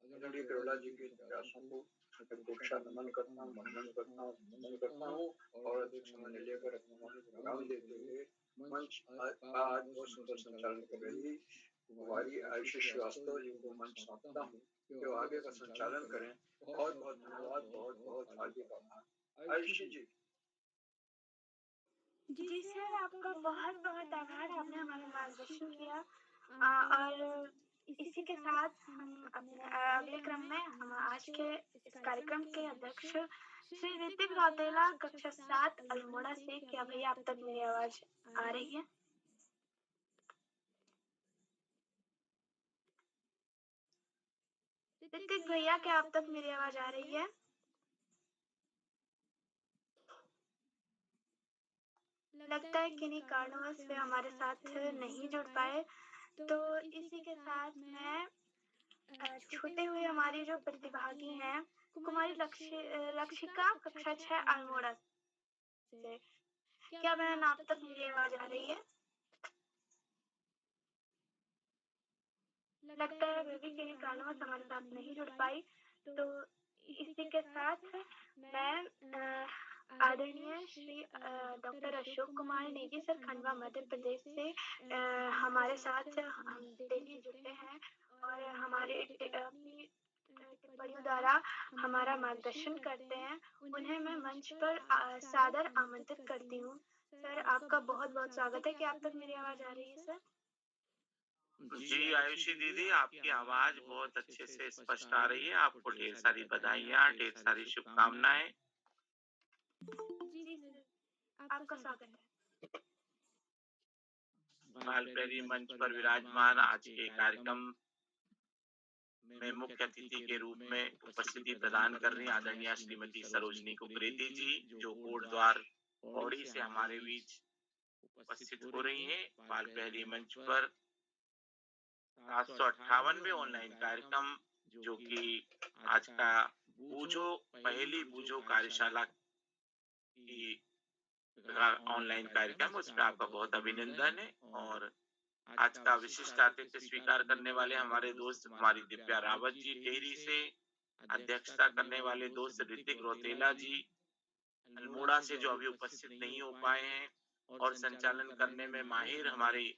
आदरणीय करोला जी के प्रयासों को प्रतीक्षा नमन करता हूँ, वंदन करता हूँ और अधिक समय लेकर अपना प्रोग्राम देते हुए मंच आज बहुत सुंदर संचालन कर रही कुमारी आयुषी श्रीवास्तव जी को मंच सौंपता हूँ जो आगे का संचालन करें। बहुत बहुत धन्यवाद, बहुत बहुत हार्दिक आभार। आयुषी जी। जी सर, आपका बहुत बहुत आभार, आपने हमारा मार्गदर्शन किया और इसी के साथ हम अपने अगले क्रम में हम आज के इस कार्यक्रम के अध्यक्ष श्री ऋतिक रौतेला, कक्षा 7 अल्मोड़ा से। क्या भैया आप तक मेरी आवाज आ रही है? ऋतिक भैया, क्या आप तक मेरी आवाज आ रही है? लगता है किन्हीं कारणों से हमारे साथ नहीं जुड़ पाए, तो इसी के साथ मैं छूते हुए हमारी जो प्रतिभागी हैं कुमारी लक्षिका, कक्षा 6 अल्मोड़ा से। क्या बहन आप तक मेरी आवाज आ रही है? लगता है वे भी किन्हीं कारणों से हमारे साथ नहीं जुड़ पाई, तो इसी के साथ मैं आदरणीय श्री डॉक्टर अशोक कुमार नेगी सर, खंडवा मध्य प्रदेश से हमारे साथ हम डेली जुड़ते हैं और हमारे अपनी टिप्पणियों द्वारा हमारा मार्गदर्शन करते हैं। उन्हें मैं मंच पर सादर आमंत्रित करती हूँ। सर, आपका बहुत बहुत स्वागत है। क्या आप तक मेरी आवाज आ रही है सर? जी आयुषी दीदी, आपकी आवाज बहुत अच्छे से स्पष्ट आ रही है। आपको ढेर सारी बधाइयाँ, ढेर सारी शुभकामनाएं। जी सर, आपका स्वागत है। बाल प्रेरी मंच पर विराजमान आज के कार्यक्रम में मुख्य अतिथि के रूप में उपस्थिति प्रदान कर रही आदरणीय श्रीमती सरोजनी कुकरेती जी, जो कोटद्वार पौड़ी से हमारे बीच उपस्थित हो रही हैं। बाल प्रहरी मंच पर 758वें ऑनलाइन कार्यक्रम, जो कि आज का बूझो पहेली बूझो कार्यशाला की ऑनलाइन कार्यक्रम, उसमें आपका बहुत अभिनंदन है। और आज का विशिष्ट अतिथि स्वीकार करने वाले हमारे दोस्त कुमारी दिव्या रावत जी टेहरी से, अध्यक्षता करने वाले दोस्त ऋतिक रौतेला जी अल्मोड़ा से, जो अभी उपस्थित नहीं हो पाए हैं, और संचालन करने में माहिर हमारी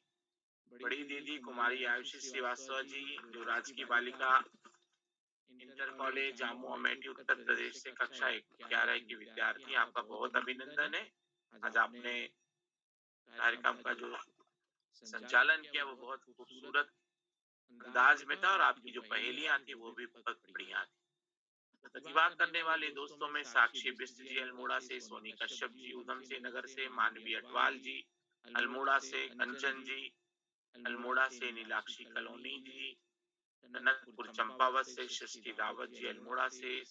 बड़ी दीदी कुमारी आयुषी श्रीवास्तव जी, जो राजकीय बालिका इंटर कॉलेज जामू अमेठी उत्तर प्रदेश से कक्षा 11 की विद्यार्थी। आपका बहुत अभिनंदन है। आज आपने कार्यक्रम का जो संचालन किया वो बहुत खूबसूरत अंदाज में था, और आपकी जो पहेलियां थी वो भी बहुत बढ़िया थी। प्रतिभा करने वाले दोस्तों में साक्षी बिष्ट जी अल्मोड़ा से, सोनी कश्यप जी उधम सिंह नगर से, मानवी अटवाल जी अल्मोड़ा से, कंचन जी अल्मोड़ा से, नीलाक्षी कलोनी जी टनकपुर चंपावत से, सृष्टि रावत जी अल्मोड़ा से,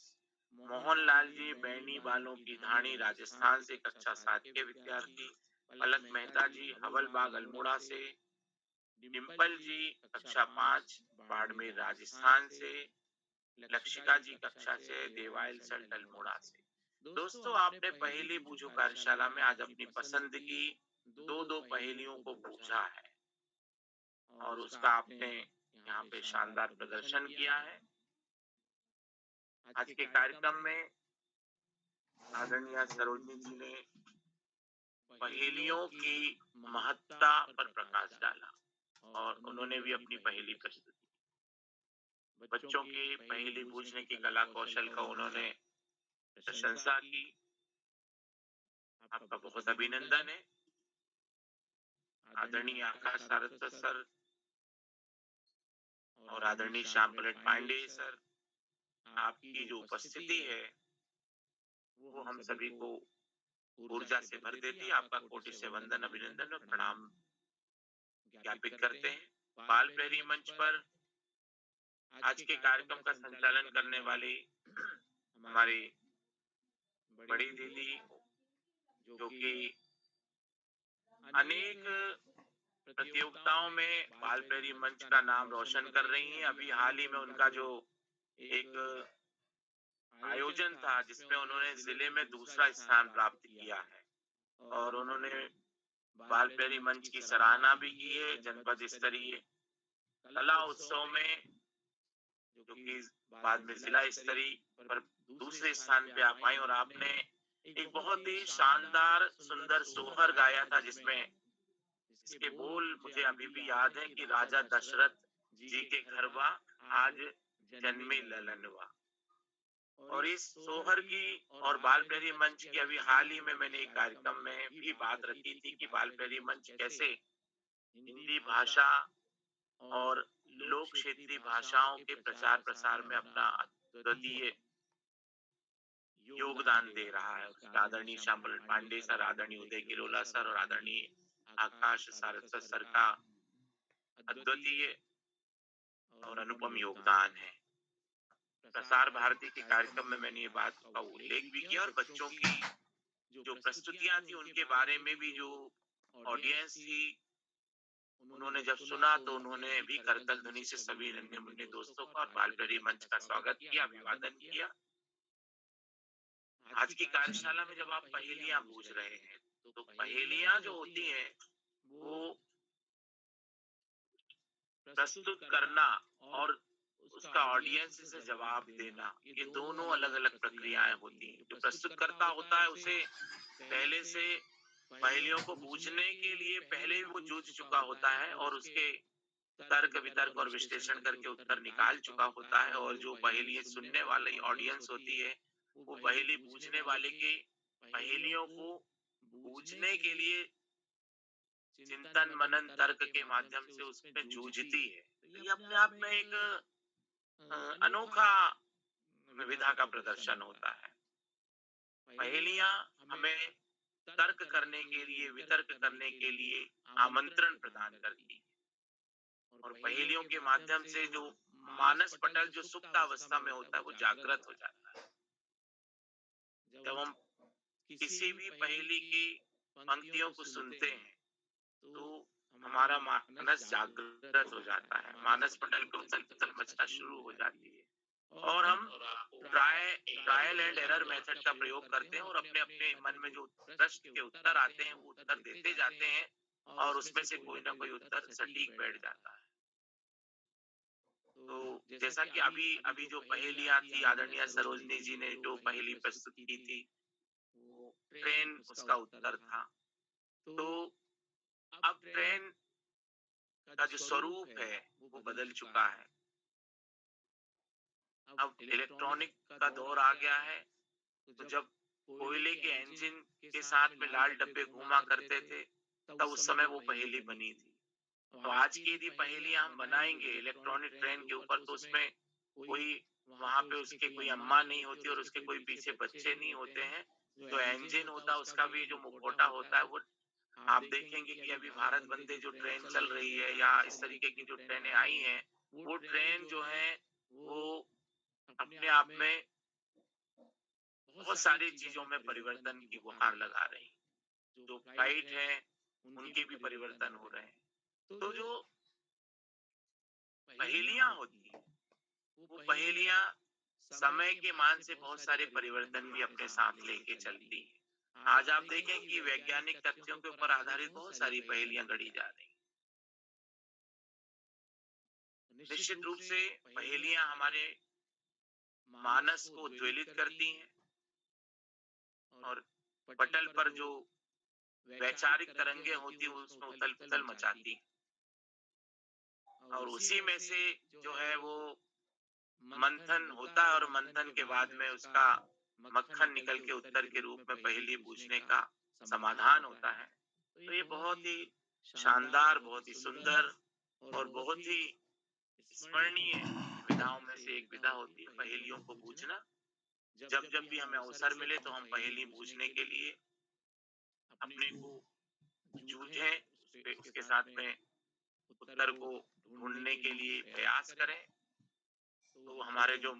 मोहनलाल जी बैनी बालों की धाणी राजस्थान से कक्षा 7 के विद्यार्थी, पलक मेहता जी हवलबाग अल्मोड़ा से, डिम्पल जी कक्षा 5 बाड़मेर राजस्थान से, लक्षिका जी कक्षा 6 देवायल सल्ट अल्मोड़ा से। दोस्तों, आपने पहेली बूझो कार्यशाला में आज अपनी पसंद की दो पहेलियों को पूछा है, और उसका आपने यहाँ पे शानदार प्रदर्शन किया है। आज के कार्यक्रम में आदरणीय सरोजनी जी ने पहेलियों की महत्ता पर प्रकाश डाला, और उन्होंने भी अपनी पहेली प्रस्तुत की। बच्चों की पहेली पूछने की कला कौशल का उन्होंने प्रशंसा की। आपका बहुत अभिनंदन है। आदरणीय आकाश सारस्वत सर और आदरणीय श्याम पलट पांडे सर, आपकी जो उपस्थिति है वो हम सभी को ऊर्जा से भर देती है। आपका कोटि से वंदन, अभिनंदन और प्रणाम ज्ञापित करते हैं। बाल प्रहरी मंच पर आज के कार्यक्रम का संचालन करने वाले हमारे बड़ी दीदी, जो कि अनेक प्रतियोगिताओं में बाल प्रहरी मंच का नाम रोशन कर रही हैं। अभी हाल ही में उनका जो एक आयोजन था जिसमें उन्होंने जिले में दूसरा स्थान प्राप्त किया है, और उन्होंने बाल प्रहरी मंच की सराहना भी की है जनपद स्तरीय कला उत्सव में, जो कि बाद में जिला स्तरीय पर दूसरे स्थान पे आ पाई। और आपने एक बहुत ही शानदार सुंदर सोहर गाया था, जिसमें इसके बोल मुझे अभी भी याद है कि राजा दशरथ जी के घरवा आज जन्मे ललनवा। और इस सोहर की और बाल प्रहरी मंच की अभी हाल ही में मैंने एक कार्यक्रम में भी बात रखी थी कि बाल प्रहरी मंच कैसे हिंदी भाषा और लोक क्षेत्रीय भाषाओं के प्रचार प्रसार में अपना अद्वितीय योगदान दे रहा है। आदरणीय श्याम पलट पांडे सर, आदरणीय उदय किरोला सर और आदरणीय आकाश सारस्वत सर का अद्वितीय और अनुपम योगदान है। प्रसार भारती के कार्यक्रम में मैंने ये बात का उल्लेख भी किया, और बच्चों की जो प्रस्तुतियां थी उनके बारे में भी जो ऑडियंस थी, उन्होंने जब सुना तो उन्होंने भी करतल ध्वनि से सभी नन्हे मुन्ने दोस्तों का और बाल प्रहरी मंच का स्वागत किया, अभिवादन किया। आज की कार्यशाला में जब आप पहेलियां पूछ रहे हैं तो पहेलियां जो होती हैं वो प्रस्तुत करना और उसका ऑडियंस से जवाब देना, ये दोनों अलग अलग प्रक्रियाएं होती हैं। जो प्रस्तुतकर्ता होता है उसे पहले से पहेलियों को बूझने के लिए पहले ही वो जूझ चुका होता है, और उसके तर्क वितर्क और विश्लेषण करके उत्तर निकाल चुका होता है। और जो पहेली सुनने वाली ऑडियंस होती है वो पहेली बूझने वाले के पहेलियों को बूझने के लिए चिंतन मनन तर्क के माध्यम से उसमें जूझती है। ये अपने आप में एक अनोखा विविधा का प्रदर्शन होता है। पहेलियां हमें तर्क करने के लिए, वितर्क करने के लिए आमंत्रण प्रदान करती है, और पहेलियों के माध्यम से जो मानस पटल जो सुप्त अवस्था में होता है वो जागृत हो जाता है। जब हम किसी भी पहेली की पंक्तियों को सुनते हैं तो हमारा मानस जागृत हो जाता है, मानस पटल पे उथल पुथल मचना शुरू हो जाती है और हम ट्रायल एंड एरर मेथड का प्रयोग करते हैं और अपने अपने मन में जो प्रश्न के उत्तर आते हैं वो उत्तर देते जाते हैं और उसमें से कोई ना कोई उत्तर सटीक बैठ जाता है। तो जैसा कि अभी अभी जो पहेलियां थी, आदरणीय सरोजनी जी ने जो पहेली प्रस्तुत की थी, वो ट्रेन उसका उत्तर था। तो अब ट्रेन का जो स्वरूप है वो बदल चुका है। अब इलेक्ट्रॉनिक का दौर आ गया है। तो जब कोयले के इंजन के साथ में लाल डब्बे घूमा करते थे, तब उस समय वो पहेली बनी थी। तो आज की यदि पहेलियां हम बनाएंगे इलेक्ट्रॉनिक ट्रेन के ऊपर, तो उसमें कोई वहां पे उसके कोई अम्मा नहीं होती और उसके कोई पीछे बच्चे नहीं होते हैं। जो इंजन होता है उसका भी जो मुखौटा होता है वो आप देखेंगे कि अभी भारत वंदे जो ट्रेन चल रही है या इस तरीके की जो ट्रेनें आई हैं, वो ट्रेन जो है वो अपने आप में बहुत सारी चीजों में परिवर्तन की गुहार लगा रही हैं। जो फ्लाइट है उनके भी परिवर्तन हो रहे हैं। तो जो पहेलियां होती हैं वो पहेलियां समय के मान से बहुत सारे परिवर्तन भी अपने साथ लेके चलती हैं। आज आप देखें कि वैज्ञानिक तथ्यों के ऊपर आधारित बहुत सारी पहेलियां गढ़ी जा रही हैं। निश्चित रूप से पहेलियां हमारे मानस को उद्वेलित करती हैं और पटल पर जो वैचारिक तरंगे होती हैं उसमें उथल पुथल मचाती हैं और उसी में से जो है वो मंथन होता है और मंथन के बाद में उसका मक्खन निकल के उत्तर के रूप में पहेली पूछने का समाधान होता है। तो ये बहुत ही शानदार, बहुत ही सुंदर और बहुत ही स्मरणीय विधाओं में से एक विधा होती है पहेलियों को पूछना। जब जब भी हमें अवसर मिले तो हम पहेली पूछने के लिए अपने को जूझें, उसके साथ में उत्तर को ढूंढने के लिए प्रयास करें। तो हमारे जो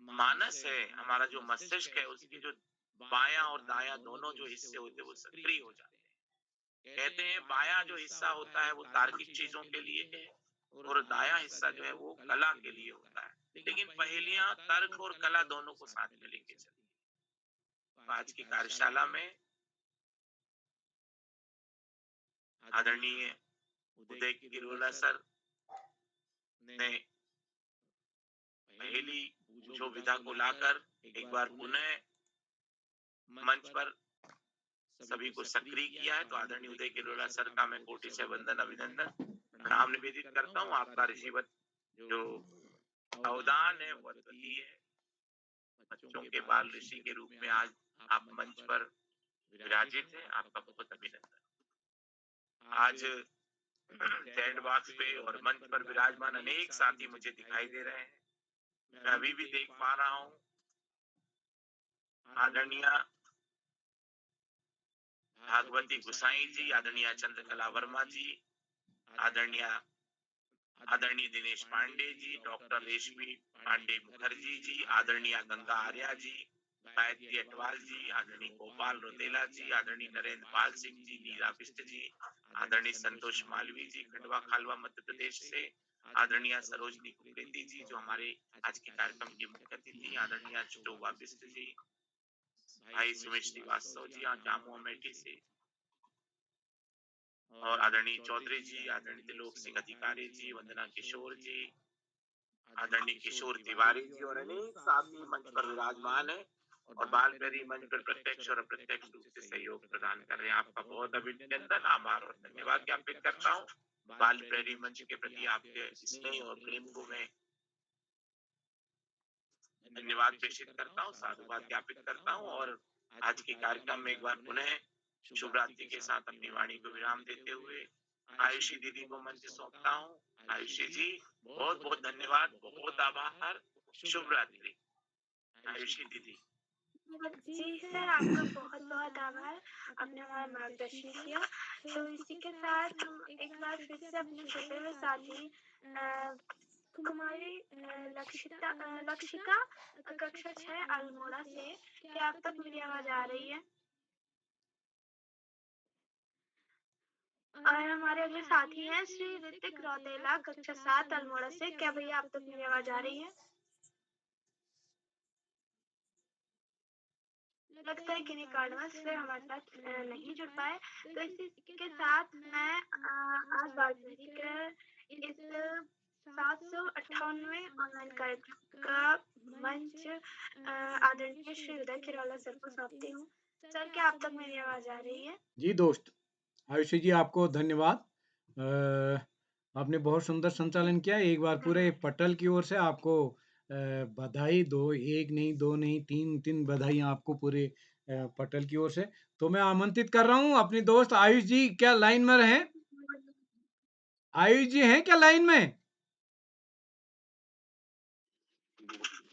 मानस है, हमारा जो मस्तिष्क है, उसकी जो बायां और दायां दोनों जो हिस्से होते हैं वो सक्रिय हो जाते हैं। कहते हैं बायां जो हिस्सा होता है वो तार्किक चीजों के लिए है और दायां हिस्सा जो है वो कला के लिए होता है। लेकिन पहेलियां तर्क और कला दोनों को साथ में लेके चलती है। तो आज की कार्यशाला में आदरणीय उदय किरोला सर ने पहेली जो विधा को लाकर एक बार पुनः मंच पर सभी को सक्रिय किया है। तो आदरणीय उदय किरोला सर का मैं कोटि से वंदन, अभिनंदन, प्रणाम निवेदित करता हूँ। आपका ऋषिवत जो अवदान है वो अद्वितीय है। बच्चों के बाल ऋषि के रूप में आज आप मंच पर विराजित हैं, आपका बहुत अभिनंदन। आज चैट बॉक्स पे और मंच पर विराजमान अनेक साथी मुझे दिखाई दे रहे हैं। मैं अभी भी देख पा रहा हूँ आदरणीय भागवती गुसाई जी, आदरणीय चंद्रकला वर्मा जी, आदरणीय दिनेश पांडे जी, डॉक्टर रेशमी पांडे मुखर्जी जी, आदरणीय गंगा आर्या जी, गायत्री अटवाल जी, आदरणीय गोपाल रोतेला जी, आदरणीय नरेंद्र पाल सिंह जी, नीला बिष्ट जी, आदरणीय संतोष मालवी जी, खंडवा खालवा मध्य प्रदेश से, आदरणीय सरोजनी कुकरेती जी जो हमारे आज के कार्यक्रम की मुख्य अतिथि, आदरणीय चोबा बिष्ट जी, भाई सुमेश श्रीवास्तव जी जामू अमेठी से, और आदरणीय चौधरी जी, आदरणीय त्रिलोक सिंह अधिकारी जी, वंदना किशोर जी, आदरणीय किशोर तिवारी जी और अनेक साथी मंच पर विराजमान है और बाल प्यारी मंच पर प्रत्यक्ष और अप्रत्यक्ष रूप से सहयोग प्रदान कर रहे हैं। आपका बहुत अभिनंदन, आभार और धन्यवाद ज्ञापित करता हूँ। बाल प्यारी मंच के प्रति आपके स्नेह और प्रेम को मैं धन्यवाद प्रेषित करता हूँ, साधुवाद ज्ञापित करता हूँ और आज के कार्यक्रम में एक बार पुनः शुभ रात्रि के साथ अपनी वाणी को विराम देते हुए आयुषी दीदी को मंच सौंपता हूँ। आयुषी जी बहुत बहुत धन्यवाद, बहुत आभार, शुभ रात्रि। आयुषी दीदी। जी सर, आपका बहुत बहुत आभार, आपने हमारा मार्गदर्शन किया। तो इसी के साथ हम एक बार फिर से अपने छोटे हुए साथी कुमारी लक्षिका कक्षा 6 अल्मोड़ा से, क्या आप तक मेरी आवाज आ रही है? और हमारे अगले साथी हैं श्री ऋतिक रौतेला, कक्षा 7 अल्मोड़ा से। क्या भैया आप तक मेरी आवाज आ रही है? लगता है किन्हीं कारणवश से हमारे साथ नहीं जुड़ पाए। तो इसी के साथ मैं आज बाल प्रहरी के इस 758वें ऑनलाइन कार्यक्रम का मंच आदरणीय श्री उदय खिरोला सर को सौंपती हूँ। सर, क्या आप तक मेरी आवाज आ रही है? जी दोस्त आयुषी जी, आपको धन्यवाद। आपने बहुत सुंदर संचालन किया। एक बार पूरे पटल की ओर से आपको बधाई दो, एक नहीं, दो नहीं, तीन बधाइयाँ आपको पूरे पटल की ओर से। तो मैं आमंत्रित कर रहा हूँ अपनी दोस्त आयुष जी, क्या लाइन में रहें? आयुष जी हैं क्या लाइन में?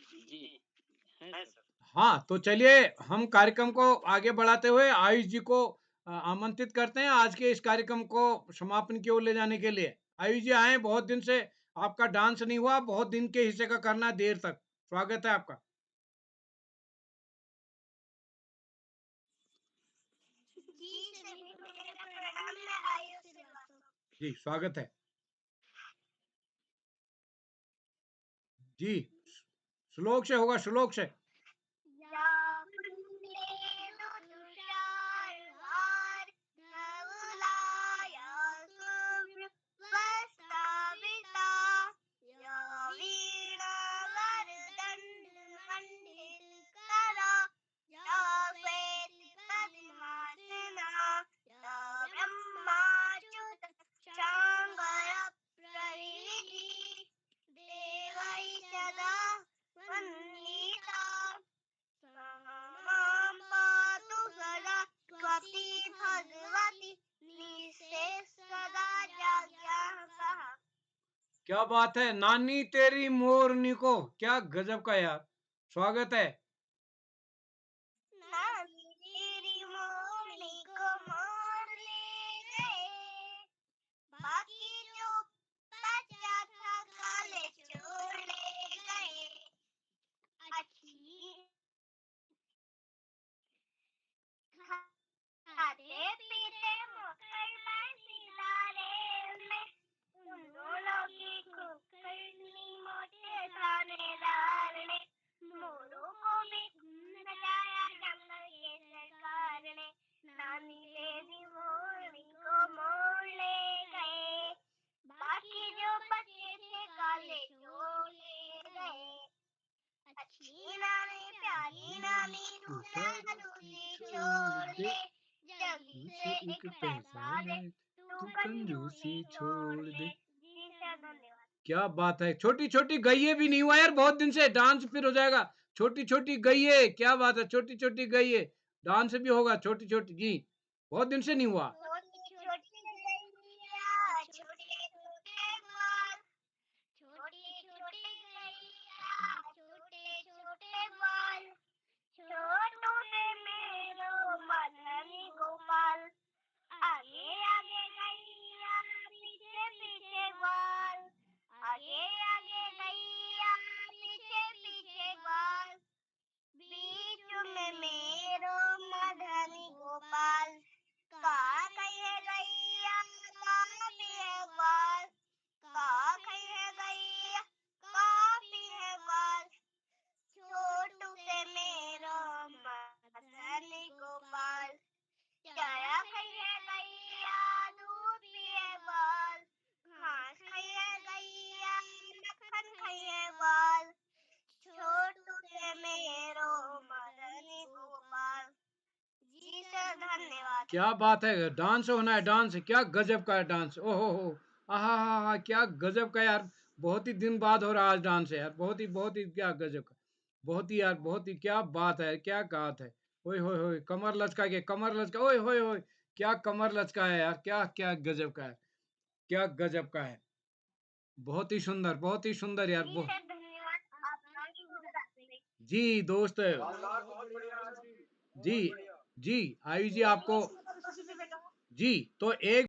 जी है सर। हाँ, तो चलिए हम कार्यक्रम को आगे बढ़ाते हुए आयुष जी को आमंत्रित करते हैं आज के इस कार्यक्रम को समापन की ओर ले जाने के लिए। आयुष जी आए, बहुत दिन से आपका डांस नहीं हुआ, बहुत दिन के हिस्से का करना है देर तक। स्वागत है आपका। जी सभी को मेरा प्रणाम। मैं आयुष श्रीवास्तव। जी स्वागत है जी। श्लोक से होगा, श्लोक से। या कुंडेषु तुषारहार धवलाया शुभ्रवस्त्रावृता या वीणावरदण्डमण्डितकरा या श्वेतपद्मासना या ब्रह्माच्युतचाङ्गरप्रभृतिः देवैः सदा वन्दिता। मां पातु सदा त्वति भगवती निःशेष सदा जाग्याः। क्या बात है नानी तेरी मोरनी को, क्या गजब का यार। स्वागत है। नानी तेरी मोरनी को मोर ले गए, बाकी जो बचा था काले चोर ले गए। अच्छी खाते पीते मकर सितारे में, उन दोनों की कुकर्णी मोटे थानेदार ने मोरों को भी नचाया जंगल के सरकार ने। नानी तेरी मोरनी को मोर ले गए, बाकी जो बचे थे काले चोर ले गए। अच्छी नानी प्यारी नानी दूसरा दूसरी छोड़ दे, जल्दी से एक पैसा दे तू कंजूसी छोड़ दे। जी सर, धन्यवाद। क्या बात है, छोटी छोटी गईये भी नहीं हुआ यार बहुत दिन से। डांस फिर हो जाएगा, छोटी छोटी गईये। क्या बात है, छोटी छोटी गईये डांस भी होगा, छोटी छोटी। जी बहुत दिन से नहीं हुआ। छोटी छोटी गैया, छोटे छोटे बाल, छोटी छोटी गैया, छोटे छोटे बाल, छोटू से मेरो मदनी गोपाल। आगे आगे गैया, पीछे पीछे बाल, आगे आगे गैया, पीछे पीछे बाल, बीच में मेरो मदनी गोपाल। का कहे गैया, का पिए ग्वाल, का कहे गैया, का पिए ग्वाल। छोटू से मेरो मदनी गोपाल। चाया कहे गैया, दूध पिए ग्वाल, घास कहे गैया, मक्खन कहे ग्वाल। छोटू से मेरो मदनी गोपाल। जी सर, धन्यवाद। क्या बात है, डांस होना है, डांस। क्या गजब का है डांस। ओहो हो, आहा हा हा, क्या गजब का यार। बहुत ही दिन बाद हो रहा आज डांस है यार, बहुत ही क्या गजब का। बहुत ही यार, बहुत ही क्या बात है, क्या बात है। ओए होए होए, कमर लचका के, कमर लचका, ओए होए होए, क्या कमर लचका है यार, क्या क्या गजब का है, क्या गजब का है। बहुत ही सुंदर, बहुत ही सुंदर यार। जी सर, धन्यवाद। आपका शुभ रात्रि। जी दोस्त। शानदार, बहुत बढ़िया जी बहुत बढ़िया। जी आयुष जी आपको। जी तो एक